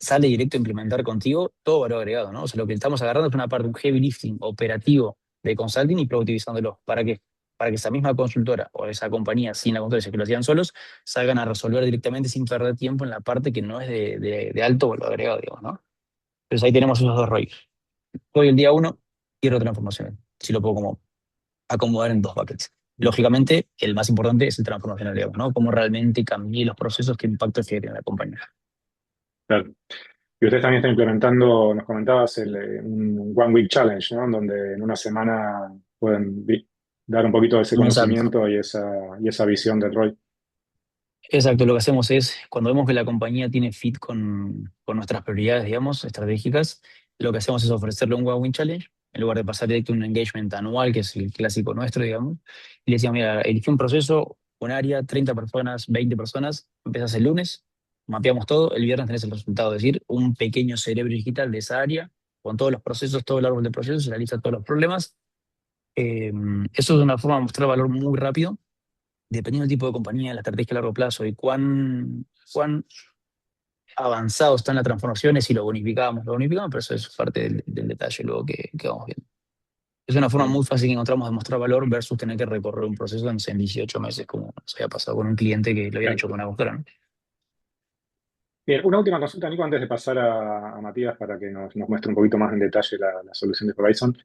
sale directo a implementar contigo todo valor agregado, ¿no? O sea, lo que estamos agarrando es una parte, un heavy lifting operativo de consulting y productivizándolo. ¿Para qué? Para que esa misma consultora o esa compañía sin la consultora, que lo hacían solos, salgan a resolver directamente sin perder tiempo en la parte que no es de alto valor agregado, digamos, ¿no? Entonces ahí tenemos esos dos ROI. Hoy el día uno, quiero transformación. Si lo puedo como acomodar en dos buckets. Lógicamente, el más importante es el transformacional, digamos, ¿no? Cómo realmente cambié los procesos, qué impacto tiene en la compañía. Claro. Y ustedes también están implementando, nos comentabas, un One Week Challenge, ¿no? Donde en una semana pueden dar un poquito de ese Exacto. conocimiento y esa visión del ROI. Exacto, lo que hacemos es, cuando vemos que la compañía tiene fit con nuestras prioridades, digamos, estratégicas, lo que hacemos es ofrecerle un Win Challenge, en lugar de pasar directo a un engagement anual, que es el clásico nuestro, digamos, y le decíamos, mira, elige un proceso, un área, 30 personas, 20 personas, empezás el lunes, mapeamos todo, el viernes tenés el resultado, es decir, un pequeño cerebro digital de esa área, con todos los procesos, todo el árbol de procesos, analiza todos los problemas. Eh, Eso es una forma de mostrar valor muy rápido dependiendo del tipo de compañía, la estrategia a largo plazo y cuán avanzado está en la transformación, es si lo bonificamos, pero eso es parte del detalle luego que vamos viendo. Es una forma Bien. muy fácil que encontramos de mostrar valor versus tener que recorrer un proceso en 18 meses, como nos había pasado con un cliente que lo habían Claro. hecho con una consultora, ¿no? Bien, una última consulta, Nico, antes de pasar a Matías para que nos muestre un poquito más en detalle la solución de Horizon.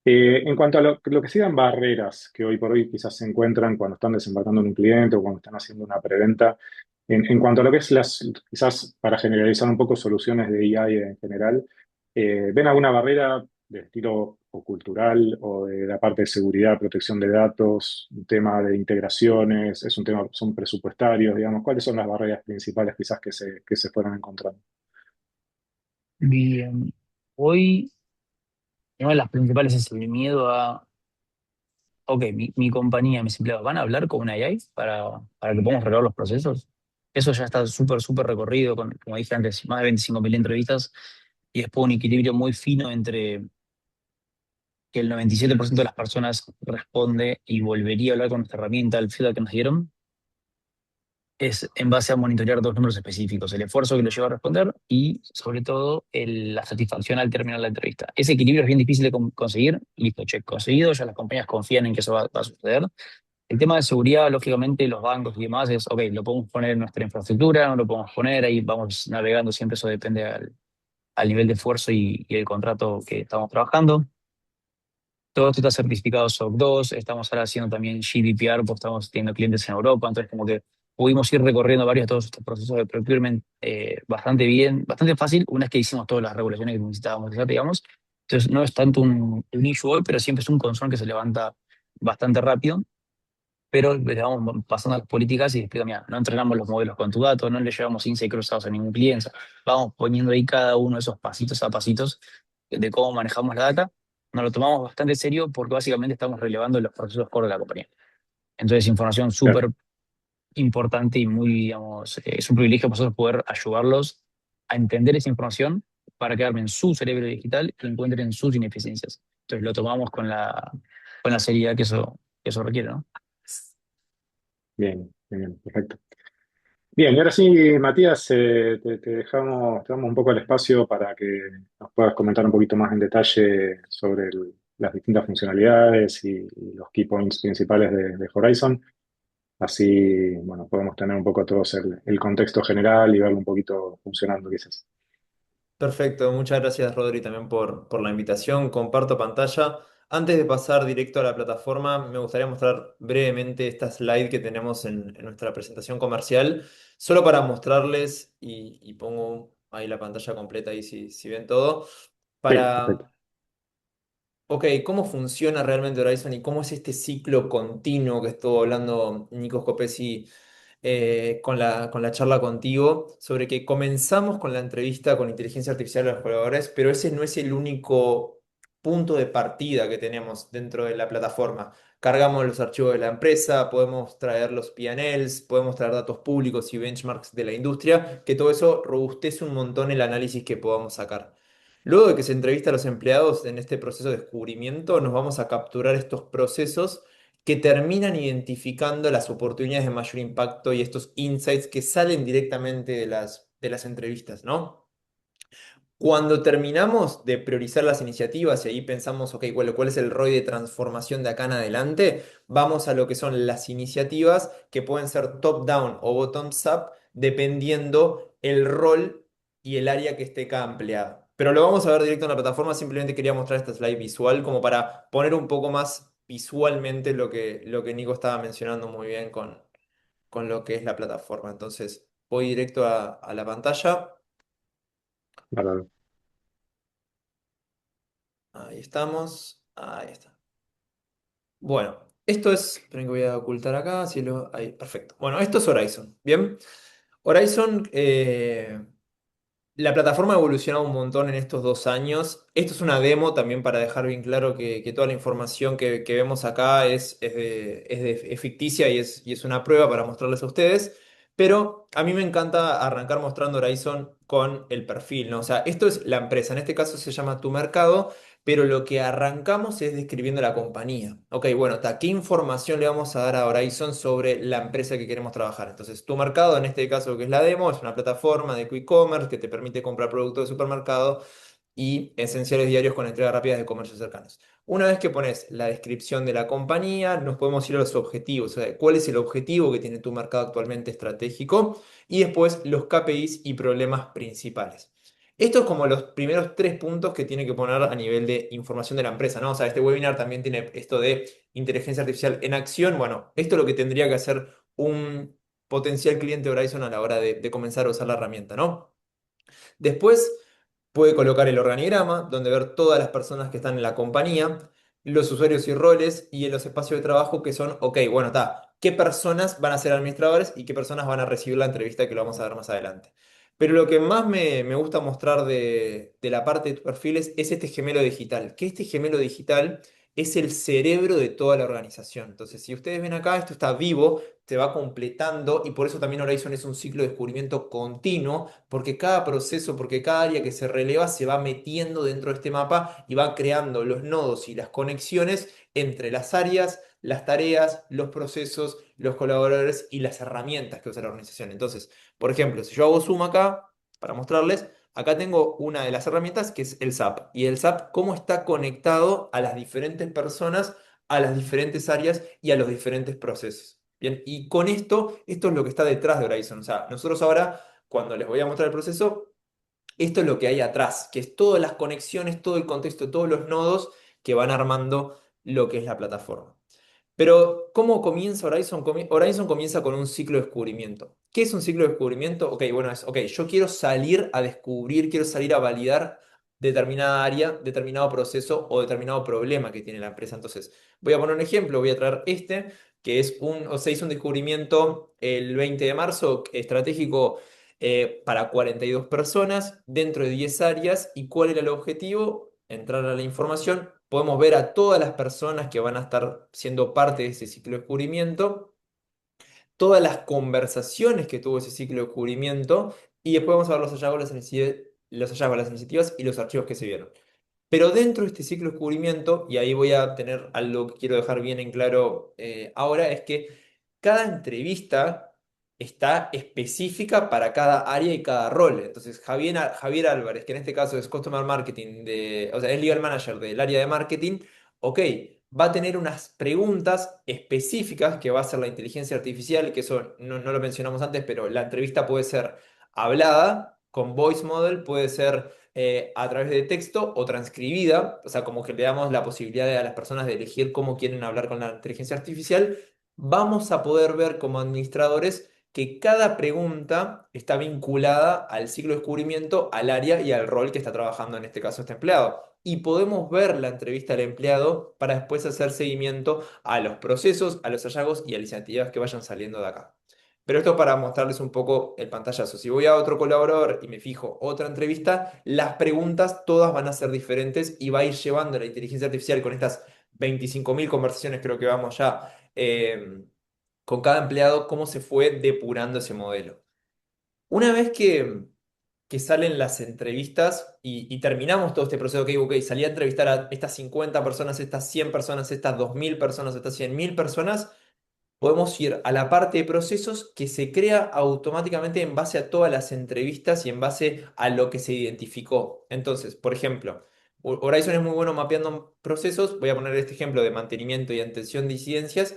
En cuanto a lo que sean barreras que hoy por hoy quizás se encuentran cuando están desembarcando en un cliente o cuando están haciendo una preventa, en cuanto a lo que es quizás para generalizar un poco soluciones de AI en general, ¿ven alguna barrera de estilo o cultural o de la parte de seguridad, protección de datos, un tema de integraciones, es un tema, son presupuestarios, digamos? ¿Cuáles son las barreras principales quizás que se fueron encontrando? Bien, hoy una de las principales es el miedo a, ok, mi compañía, mis empleados, ¿van a hablar con una AI para que podamos resolver los procesos? Eso ya está súper, súper recorrido, como dije antes, más de 25.000 entrevistas y después un equilibrio muy fino entre que el 97% de las personas responde y volvería a hablar con esta herramienta, el feedback que nos dieron, es en base a monitorear dos números específicos, el esfuerzo que lo lleva a responder y, sobre todo, la satisfacción al terminar la entrevista. Ese equilibrio es bien difícil de conseguir. Listo, check, conseguido, ya las compañías confían en que eso va a suceder. El tema de seguridad, lógicamente, los bancos y demás es, ok, lo podemos poner en nuestra infraestructura, no lo podemos poner, ahí vamos navegando, siempre eso depende al nivel de esfuerzo y el contrato que estamos trabajando. Todo esto está certificado SOC 2, estamos ahora haciendo también GDPR, porque estamos teniendo clientes en Europa, entonces como que pudimos ir recorriendo varios de todos estos procesos de procurement bastante bien, bastante fácil, una vez que hicimos todas las regulaciones que necesitábamos hacer, digamos. Entonces no es tanto un issue hoy, pero siempre es un concern que se levanta bastante rápido, pero le vamos pasando a las políticas y explica, mira, no entrenamos los modelos con tu dato, no le llevamos insight cruzados a ningún cliente, vamos poniendo ahí cada uno de esos pasitos a pasitos de cómo manejamos la data. Nos lo tomamos bastante serio porque básicamente estamos relevando los procesos core de la compañía. Entonces, información Claro, súper importante y muy, digamos, es un privilegio para nosotros poder ayudarlos a entender esa información para quedarme en su cerebro digital y encuentren sus ineficiencias. Entonces, lo tomamos con la seriedad que eso requiere, ¿no? bien, bien, bien, perfecto. Bien, y ahora sí, Matías, te damos un poco el espacio para que nos puedas comentar un poquito más en detalle sobre las distintas funcionalidades y los key points principales de Horizon. Así, bueno, podemos tener un poco todos el contexto general y verlo un poquito funcionando quizás. Perfecto, muchas gracias Rodri también por la invitación. Comparto pantalla. Antes de pasar directo a la plataforma, me gustaría mostrar brevemente esta slide que tenemos en nuestra presentación comercial, solo para mostrarles, y pongo ahí la pantalla completa, ahí si ven todo, Sí, perfecto. para ok, ¿cómo funciona realmente Horizon y cómo es este ciclo continuo que estuvo hablando Nico Scopesi con la charla contigo? Sobre que comenzamos con la entrevista con inteligencia artificial a los jugadores, pero ese no es el único punto de partida que tenemos dentro de la plataforma. Cargamos los archivos de la empresa, podemos traer los P&Ls, podemos traer datos públicos y benchmarks de la industria, que todo eso robustece un montón el análisis que podamos sacar. Luego de que se entrevista a los empleados en este proceso de descubrimiento, nos vamos a capturar estos procesos que terminan identificando las oportunidades de mayor impacto y estos insights que salen directamente de las entrevistas, ¿no? Cuando terminamos de priorizar las iniciativas y ahí pensamos, ok, cuál es el ROI de transformación de acá en adelante, vamos a lo que son las iniciativas que pueden ser top-down o bottoms-up, dependiendo el rol y el área que esté cada empleado. Pero lo vamos a ver directo en la plataforma, simplemente quería mostrar esta slide visual como para poner un poco más visualmente lo que Nico estaba mencionando muy bien con lo que es la plataforma. Entonces, voy directo a la pantalla. Bárbaro. Ahí estamos. Ahí está. Bueno, esto es. Esperen que voy a ocultar acá. Ahí, perfecto. Bueno, esto es Horizon. Bien. Horizon. La plataforma ha evolucionado un montón en estos 2 años. Esto es una demo también para dejar bien claro que toda la información que vemos acá es ficticia y es una prueba para mostrarles a ustedes. Pero a mí me encanta arrancar mostrando Horizon con el perfil, ¿no? O sea, esto es la empresa. En este caso se llama Tu Mercado, pero lo que arrancamos es describiendo la compañía. Ok, bueno, ¿qué información le vamos a dar a Horizon sobre la empresa que queremos trabajar? Entonces, Tu Mercado, en este caso que es la demo, es una plataforma de quick commerce que te permite comprar productos de supermercado y esenciales diarios con entregas rápidas de comercios cercanos. Una vez que pones la descripción de la compañía, nos podemos ir a los objetivos, o sea, cuál es el objetivo que tiene Tu Mercado actualmente estratégico y después los KPIs y problemas principales. Esto es como los primeros 3 puntos que tiene que poner a nivel de información de la empresa, ¿no? O sea, este webinar también tiene esto de inteligencia artificial en acción. Bueno, esto es lo que tendría que hacer un potencial cliente Horizon a la hora de comenzar a usar la herramienta, ¿no? Después puede colocar el organigrama, donde ver todas las personas que están en la compañía, los usuarios y roles, y en los espacios de trabajo que son, ok, bueno, está, qué personas van a ser administradores y qué personas van a recibir la entrevista que lo vamos a ver más adelante. Pero lo que más me gusta mostrar de la parte de tu perfil es este gemelo digital, que este gemelo digital es el cerebro de toda la organización. Entonces, si ustedes ven acá, esto está vivo, se va completando y por eso también Horizon es un ciclo de descubrimiento continuo, porque cada proceso, porque cada área que se releva se va metiendo dentro de este mapa y va creando los nodos y las conexiones entre las áreas, las tareas, los procesos, los colaboradores y las herramientas que usa la organización. Entonces, por ejemplo, si yo hago zoom acá, para mostrarles, acá tengo una de las herramientas que es el SAP. Y el SAP, cómo está conectado a las diferentes personas, a las diferentes áreas y a los diferentes procesos. Bien, y con esto es lo que está detrás de Horizon. O sea, nosotros ahora, cuando les voy a mostrar el proceso, esto es lo que hay atrás, que es todas las conexiones, todo el contexto, todos los nodos que van armando lo que es la plataforma. Pero, ¿cómo comienza Horizon? Horizon comienza con un ciclo de descubrimiento. ¿Qué es un ciclo de descubrimiento? Ok, bueno, yo quiero salir a descubrir, quiero salir a validar determinada área, determinado proceso o determinado problema que tiene la empresa. Entonces, voy a poner un ejemplo, voy a traer que es o se hizo un descubrimiento el 20 de marzo estratégico para 42 personas dentro de 10 áreas. ¿Y cuál era el objetivo? Entrar a la información. Podemos ver a todas las personas que van a estar siendo parte de ese ciclo de descubrimiento, todas las conversaciones que tuvo ese ciclo de descubrimiento, y después vamos a ver los hallazgos, los hallazgos, las iniciativas y los archivos que se vieron. Pero dentro de este ciclo de descubrimiento, y ahí voy a tener algo que quiero dejar bien en claro ahora, es que cada entrevista está específica para cada área y cada rol. Entonces, Javier Álvarez, que en este caso es Customer Marketing, o sea, es Legal Manager del área de marketing, ok, va a tener unas preguntas específicas que va a hacer la inteligencia artificial, que eso no lo mencionamos antes, pero la entrevista puede ser hablada con voice model, puede ser a través de texto o transcribida, o sea, como que le damos la posibilidad a las personas de elegir cómo quieren hablar con la inteligencia artificial. Vamos a poder ver como administradores que cada pregunta está vinculada al ciclo de descubrimiento, al área y al rol que está trabajando en este caso este empleado. Y podemos ver la entrevista al empleado para después hacer seguimiento a los procesos, a los hallazgos y a las iniciativas que vayan saliendo de acá. Pero esto para mostrarles un poco el pantallazo. Si voy a otro colaborador y me fijo otra entrevista, las preguntas todas van a ser diferentes y va a ir llevando la inteligencia artificial con estas 25.000 conversaciones, creo que vamos ya, con cada empleado, cómo se fue depurando ese modelo. Una vez que salen las entrevistas y terminamos todo este proceso, ok, salí a entrevistar a estas 50 personas, estas 100 personas, estas 2.000 personas, estas 100.000 personas, podemos ir a la parte de procesos que se crea automáticamente en base a todas las entrevistas y en base a lo que se identificó. Entonces, por ejemplo, Horizon es muy bueno mapeando procesos. Voy a poner este ejemplo de mantenimiento y atención de incidencias.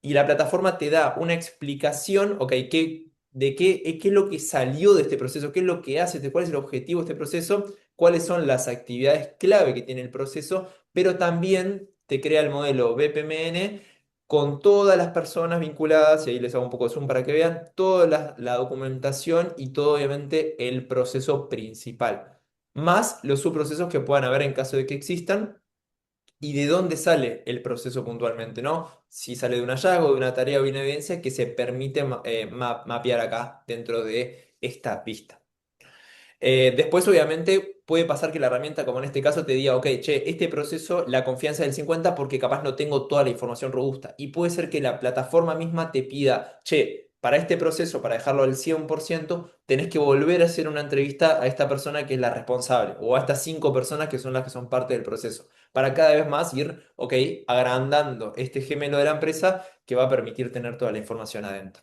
Y la plataforma te da una explicación, ok, qué es lo que salió de este proceso, qué es lo que hace, cuál es el objetivo de este proceso, cuáles son las actividades clave que tiene el proceso, pero también te crea el modelo BPMN con todas las personas vinculadas, y ahí les hago un poco de zoom para que vean, toda la documentación y todo obviamente el proceso principal, más los subprocesos que puedan haber en caso de que existan, y de dónde sale el proceso puntualmente, ¿no? Si sale de un hallazgo, de una tarea o de una evidencia que se permite mapear acá dentro de esta pista. Después, obviamente, puede pasar que la herramienta, como en este caso, te diga, ok, che, este proceso, la confianza es del 50 porque capaz no tengo toda la información robusta. Y puede ser que la plataforma misma te pida, che, para este proceso, para dejarlo al 100%, tenés que volver a hacer una entrevista a esta persona que es la responsable, o a estas 5 personas que son las que son parte del proceso, para cada vez más ir, ok, agrandando este gemelo de la empresa que va a permitir tener toda la información adentro.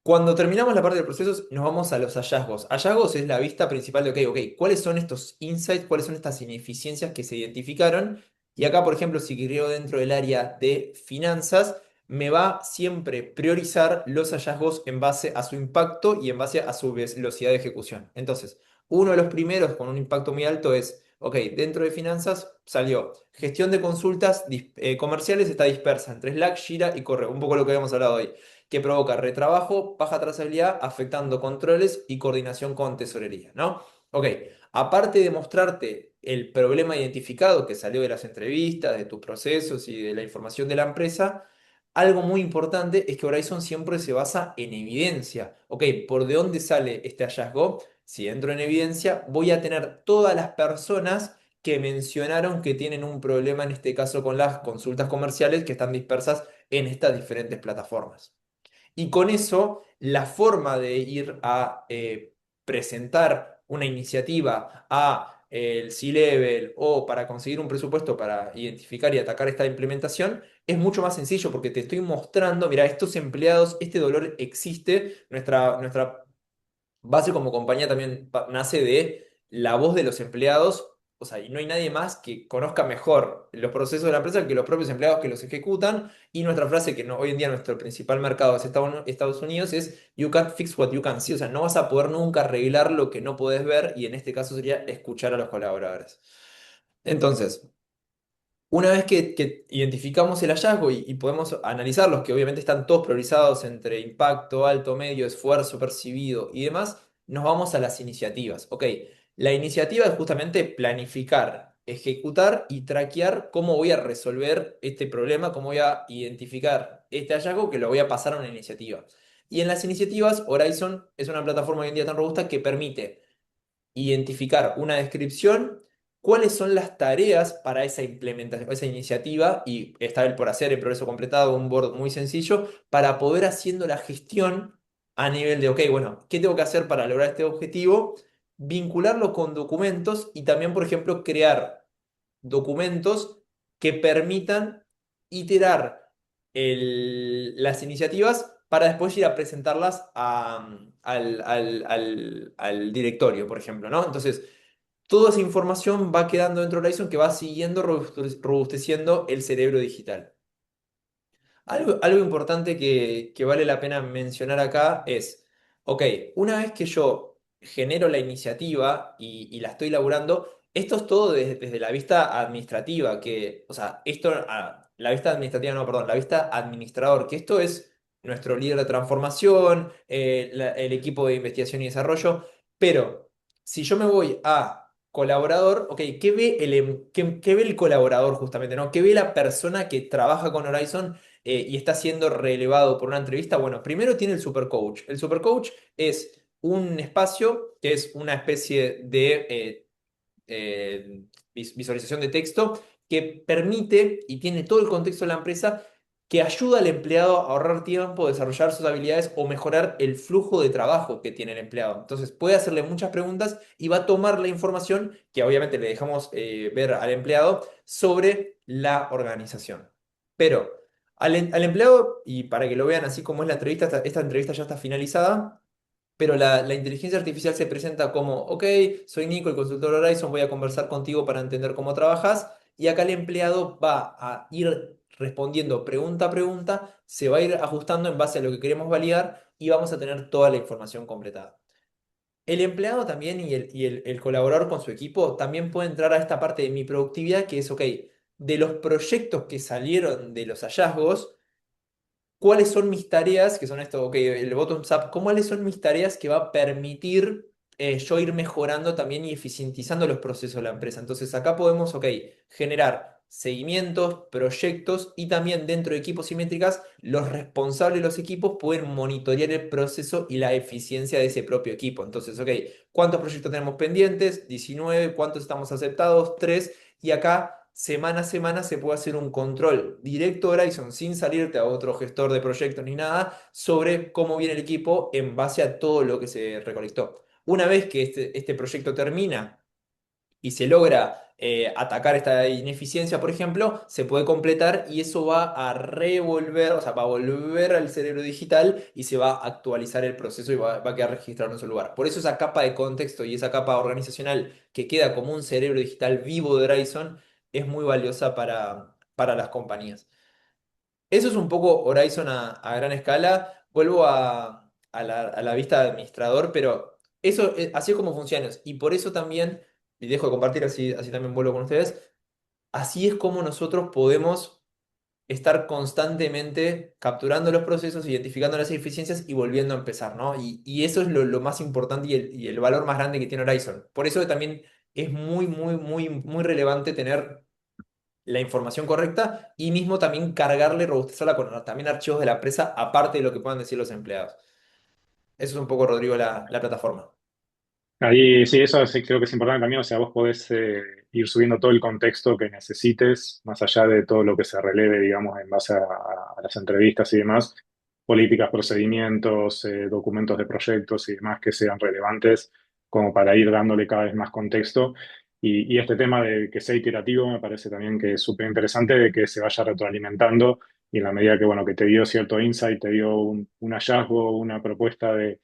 Cuando terminamos la parte de procesos, nos vamos a los hallazgos. Hallazgos es la vista principal de, ok, ¿cuáles son estos insights? ¿Cuáles son estas ineficiencias que se identificaron? Y acá, por ejemplo, si creo dentro del área de finanzas, me va siempre priorizar los hallazgos en base a su impacto y en base a su velocidad de ejecución. Entonces, uno de los primeros con un impacto muy alto es, ok, dentro de finanzas salió gestión de consultas comerciales está dispersa entre Slack, Jira y Correo, un poco lo que habíamos hablado hoy, que provoca retrabajo, baja trazabilidad, afectando controles y coordinación con tesorería, ¿no? Ok, aparte de mostrarte el problema identificado que salió de las entrevistas, de tus procesos y de la información de la empresa, algo muy importante es que Horizon siempre se basa en evidencia. Ok, ¿por de dónde sale este hallazgo? Si entro en evidencia, voy a tener todas las personas que mencionaron que tienen un problema en este caso con las consultas comerciales que están dispersas en estas diferentes plataformas. Y con eso, la forma de ir a presentar una iniciativa a el C-Level o para conseguir un presupuesto para identificar y atacar esta implementación es mucho más sencillo porque te estoy mostrando, mira, estos empleados, este dolor existe, nuestra base como compañía también nace de la voz de los empleados, o sea, y no hay nadie más que conozca mejor los procesos de la empresa que los propios empleados que los ejecutan. Y nuestra frase, que hoy en día nuestro principal mercado es Estados Unidos, es You can't fix what you can't see, o sea, no vas a poder nunca arreglar lo que no puedes ver, y en este caso sería escuchar a los colaboradores. Entonces, una vez que identificamos el hallazgo y podemos analizarlos, que obviamente están todos priorizados entre impacto, alto, medio, esfuerzo percibido y demás, nos vamos a las iniciativas. Ok, la iniciativa es justamente planificar, ejecutar y traquear cómo voy a resolver este problema, cómo voy a identificar este hallazgo que lo voy a pasar a una iniciativa. Y en las iniciativas, Horizon es una plataforma hoy en día tan robusta que permite identificar una descripción, cuáles son las tareas para esa implementación, esa iniciativa, y está el por hacer, el progreso completado, un board muy sencillo, para poder haciendo la gestión a nivel de, ok, bueno, ¿qué tengo que hacer para lograr este objetivo? Vincularlo con documentos y también, por ejemplo, crear documentos que permitan iterar las iniciativas para después ir a presentarlas al directorio, por ejemplo, ¿no? Entonces, toda esa información va quedando dentro de Horizon que va siguiendo robusteciendo el cerebro digital. Algo importante que vale la pena mencionar acá es, ok, una vez que yo genero la iniciativa y la estoy laburando, esto es todo desde la vista administrativa, que, o sea, esto, la vista administrativa, no, perdón, la vista administrador, que esto es nuestro líder de transformación, el equipo de investigación y desarrollo, pero si yo me voy a colaborador, ok, ¿qué ve qué ve el colaborador justamente, ¿no? ¿Qué ve la persona que trabaja con Horizon y está siendo relevado por una entrevista? Bueno, primero tiene el Supercoach. El Supercoach es un espacio que es una especie de visualización de texto que permite y tiene todo el contexto de la empresa que ayuda al empleado a ahorrar tiempo, desarrollar sus habilidades o mejorar el flujo de trabajo que tiene el empleado. Entonces puede hacerle muchas preguntas y va a tomar la información que obviamente le dejamos ver al empleado sobre la organización. Pero al empleado, y para que lo vean así como es la entrevista, esta entrevista ya está finalizada, pero la inteligencia artificial se presenta como, ok, soy Nico, el consultor Horizon, voy a conversar contigo para entender cómo trabajas. Y acá el empleado va a ir respondiendo pregunta a pregunta, se va a ir ajustando en base a lo que queremos validar y vamos a tener toda la información completada. El empleado también y el colaborador con su equipo también puede entrar a esta parte de mi productividad, que es, ok, de los proyectos que salieron de los hallazgos, cuáles son mis tareas, que son esto, ok, el bottoms up, cuáles son mis tareas que va a permitir yo ir mejorando también y eficientizando los procesos de la empresa. Entonces acá podemos, ok, generar seguimientos, proyectos y también dentro de equipos y métricas, los responsables de los equipos pueden monitorear el proceso y la eficiencia de ese propio equipo. Entonces, ok, ¿cuántos proyectos tenemos pendientes? 19, ¿cuántos estamos aceptados? 3. Y acá semana a semana se puede hacer un control directo de Horizon sin salirte a otro gestor de proyectos ni nada sobre cómo viene el equipo en base a todo lo que se recolectó. Una vez que este proyecto termina y se logra atacar esta ineficiencia, por ejemplo, se puede completar y eso va a revolver, o sea, va a volver al cerebro digital y se va a actualizar el proceso y va a quedar registrado en su lugar. Por eso esa capa de contexto y esa capa organizacional que queda como un cerebro digital vivo de Horizon es muy valiosa para las compañías. Eso es un poco Horizon a gran escala. Vuelvo a la vista de administrador, pero eso, así es como funciona. Y por eso también, y dejo de compartir, así también vuelvo con ustedes, así es como nosotros podemos estar constantemente capturando los procesos, identificando las eficiencias y volviendo a empezar, ¿no? Y eso es lo más importante y el valor más grande que tiene Horizon. Por eso también es muy, muy, muy, muy relevante tener la información correcta y mismo también cargarle, robustecerla con también archivos de la empresa, aparte de lo que puedan decir los empleados. Eso es un poco, Rodrigo, la plataforma. Ahí sí, eso sí creo que es importante también, o sea, vos podés ir subiendo todo el contexto que necesites, más allá de todo lo que se releve, digamos, en base a las entrevistas y demás, políticas, procedimientos, documentos de proyectos y demás que sean relevantes, como para ir dándole cada vez más contexto. Y este tema de que sea iterativo me parece también que es súper interesante, de que se vaya retroalimentando y en la medida que, bueno, que te dio cierto insight, te dio un hallazgo, una propuesta de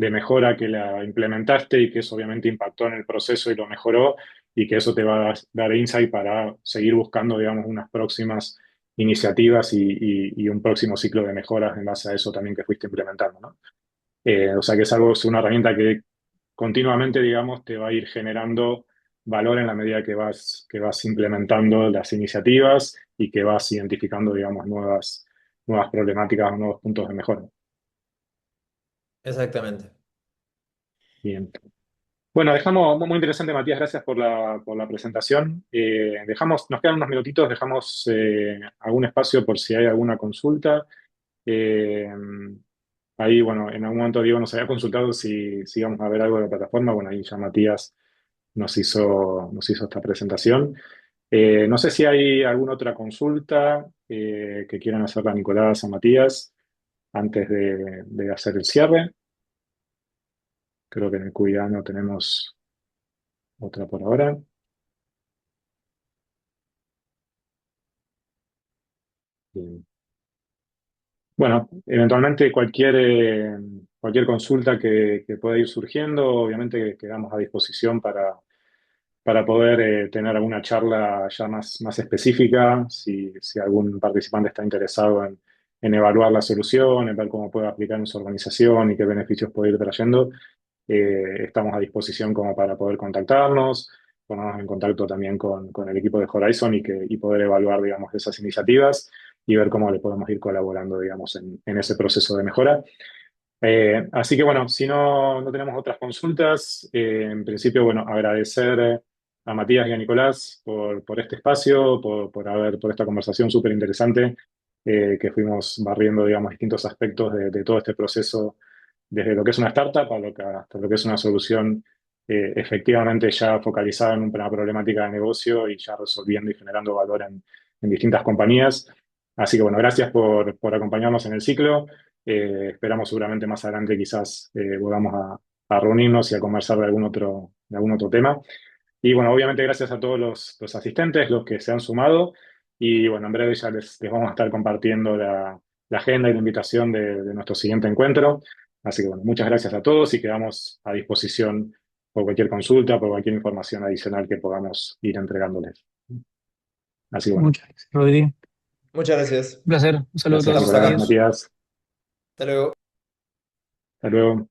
mejora que la implementaste y que eso obviamente impactó en el proceso y lo mejoró y que eso te va a dar insight para seguir buscando, digamos, unas próximas iniciativas y un próximo ciclo de mejoras en base a eso también que fuiste implementando, ¿no? O sea que es algo, es una herramienta que continuamente, digamos, te va a ir generando valor en la medida que vas implementando las iniciativas y que vas identificando, digamos, nuevas problemáticas, nuevos puntos de mejora. Exactamente. Bien. Bueno, dejamos muy interesante, Matías, gracias por la presentación. Nos quedan unos minutitos, dejamos algún espacio por si hay alguna consulta. Eh, Ahí, bueno, en algún momento Diego nos había consultado si íbamos a ver algo de la plataforma. Bueno, ahí ya Matías nos hizo esta presentación. No sé si hay alguna otra consulta que quieran hacerle a Nicolás o a Matías antes de hacer el cierre. Creo que en el QIA no tenemos otra por ahora. Bien. Bueno, eventualmente cualquier consulta que pueda ir surgiendo, obviamente quedamos a disposición para poder tener alguna charla ya más específica, si algún participante está interesado en evaluar la solución, en ver cómo puede aplicar en su organización y qué beneficios puede ir trayendo. Estamos a disposición como para poder contactarnos, ponernos en contacto también con el equipo de Horizon y poder evaluar, digamos, esas iniciativas y ver cómo le podemos ir colaborando, digamos, en ese proceso de mejora. Así que bueno, si no tenemos otras consultas, en principio, bueno, agradecer a Matías y a Nicolás por este espacio, por esta conversación súper interesante, que fuimos barriendo, digamos, distintos aspectos de todo este proceso, desde lo que es una startup hasta lo que es una solución efectivamente ya focalizada en una problemática de negocio y ya resolviendo y generando valor en distintas compañías. Así que bueno, gracias por acompañarnos en el ciclo. Esperamos seguramente más adelante quizás volvamos a reunirnos y a conversar de algún otro tema. Y bueno, obviamente gracias a todos los asistentes, los que se han sumado. Y bueno, en breve ya les vamos a estar compartiendo la agenda y la invitación de nuestro siguiente encuentro. Así que bueno, muchas gracias a todos y quedamos a disposición por cualquier consulta, por cualquier información adicional que podamos ir entregándoles. Así que bueno, Muchas gracias, Rodri. Muchas gracias. Un placer. Un saludo a gracias Estamos todos. Nicolás, acá. Adiós. Matías. Hasta luego. Hasta luego.